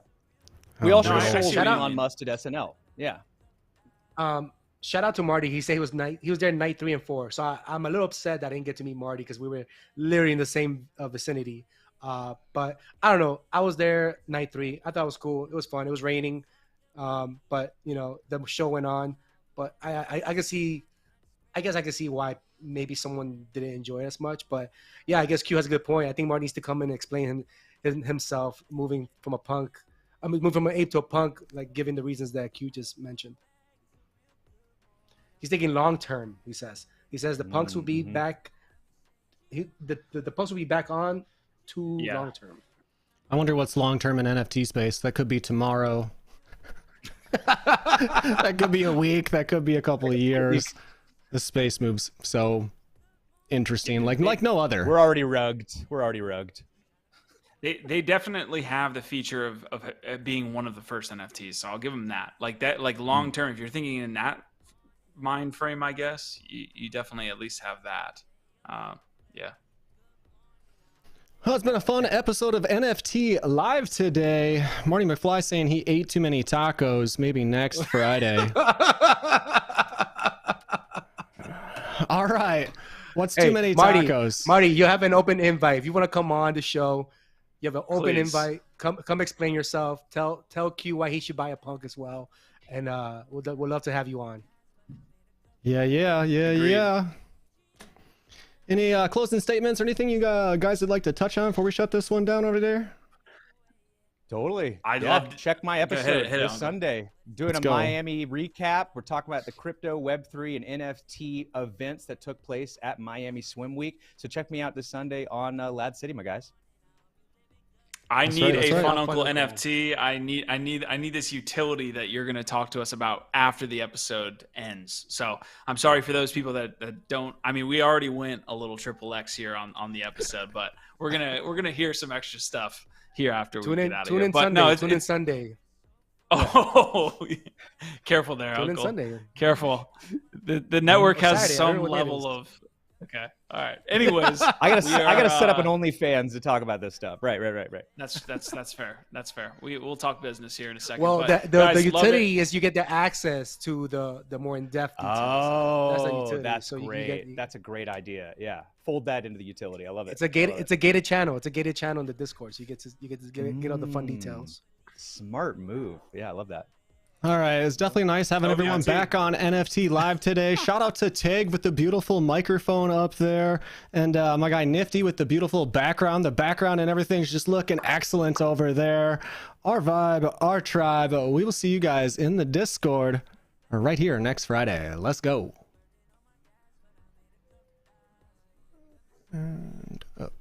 We also sold when Elon Musk did SNL. Yeah.
Shout out to Marty. He said he was there night 3 and 4. So I'm a little upset that I didn't get to meet Marty because we were literally in the same vicinity. But I don't know. I was there night 3. I thought it was cool. It was fun. It was raining. But you know, the show went on. But I guess I can see why maybe someone didn't enjoy it as much. But yeah, I guess Q has a good point. I think Martin needs to come in and explain himself moving from moving from an ape to a punk, like giving the reasons that Q just mentioned. He's thinking long term. He says the punks will be back. The punks will be back on to long term.
I wonder what's long term in NFT space. That could be tomorrow. That could be a week. That could be a couple of years. The space moves so interesting, like no other.
We're already rugged.
They definitely have the feature of being one of the first NFTs, so I'll give them that. Like that, like long term. If you're thinking in that mind frame, I guess you definitely at least have that. Yeah.
Well, it's been a fun episode of NFT Live today. Marty McFly saying he ate too many tacos. Maybe next Friday. All right. What's too many tacos?
Marty, you have an open invite. If you want to come on the show, you have an open invite. Come explain yourself. Tell Q why he should buy a punk as well. And we'll love to have you on.
Yeah. Any closing statements or anything you guys would like to touch on before we shut this one down over there?
Totally. I'd love to check my episode this Sunday. Doing a Miami recap. We're talking about the crypto, Web3, and NFT events that took place at Miami Swim Week. So check me out this Sunday on LADZ City, my guys.
I need a Fun Uncle NFT. I need this utility that you're going to talk to us about after the episode ends. So I'm sorry for those people that don't. I mean, we already went a little XXX here on the episode, but we're gonna hear some extra stuff here after we get out of here.
Tune in Sunday.
Oh, careful there, Uncle.
Tune in Sunday.
Careful. The network has some level of. Okay. All right. Anyways,
I gotta set up an OnlyFans to talk about this stuff. Right.
That's fair. That's fair. We'll talk business here in a second.
Well, the utility is you get the access to the more in-depth details.
Oh, that's great. That's a great idea. Yeah, fold that into the utility. I love it.
It's a gated channel. It's a gated channel in the Discord, so you get to get all the fun details.
Smart move. Yeah, I love that.
All right, it's definitely nice having everyone back on NFT Live today. Shout out to Tig with the beautiful microphone up there, and my guy Nifty with the beautiful background. The background and everything's just looking excellent over there. Our vibe, our tribe. We will see you guys in the Discord right here next Friday. Let's go. And up.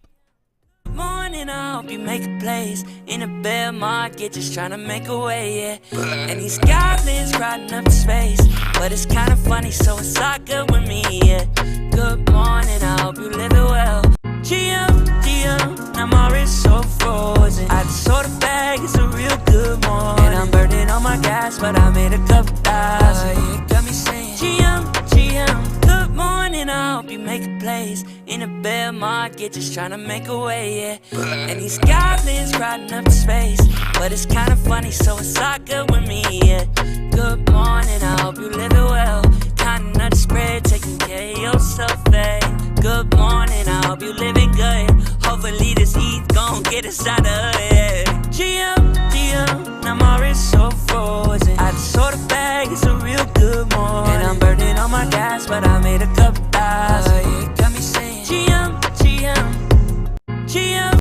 Morning. morning, I hope you make a place in a bear market, just trying to make a way, yeah. And these goblins crowding up the space, but it's kind of funny, so it's all good with me, yeah. Good morning, I hope you live it well. GM, now my wrist so frozen. I just sold a bag, it's a real good morning. And I'm burning on my gas, but I made a couple thousand. It got me saying, GM, good morning, I hope you make a place in a bear market, just trying to make a way, yeah. And these goblins crowding up the space, but it's kind of funny, so it's all good with me, yeah. Good morning, I hope you live it well. Counting up the spread, taking care of yourself, eh. Good morning, I hope you living good. Hopefully this heat gon' get us out of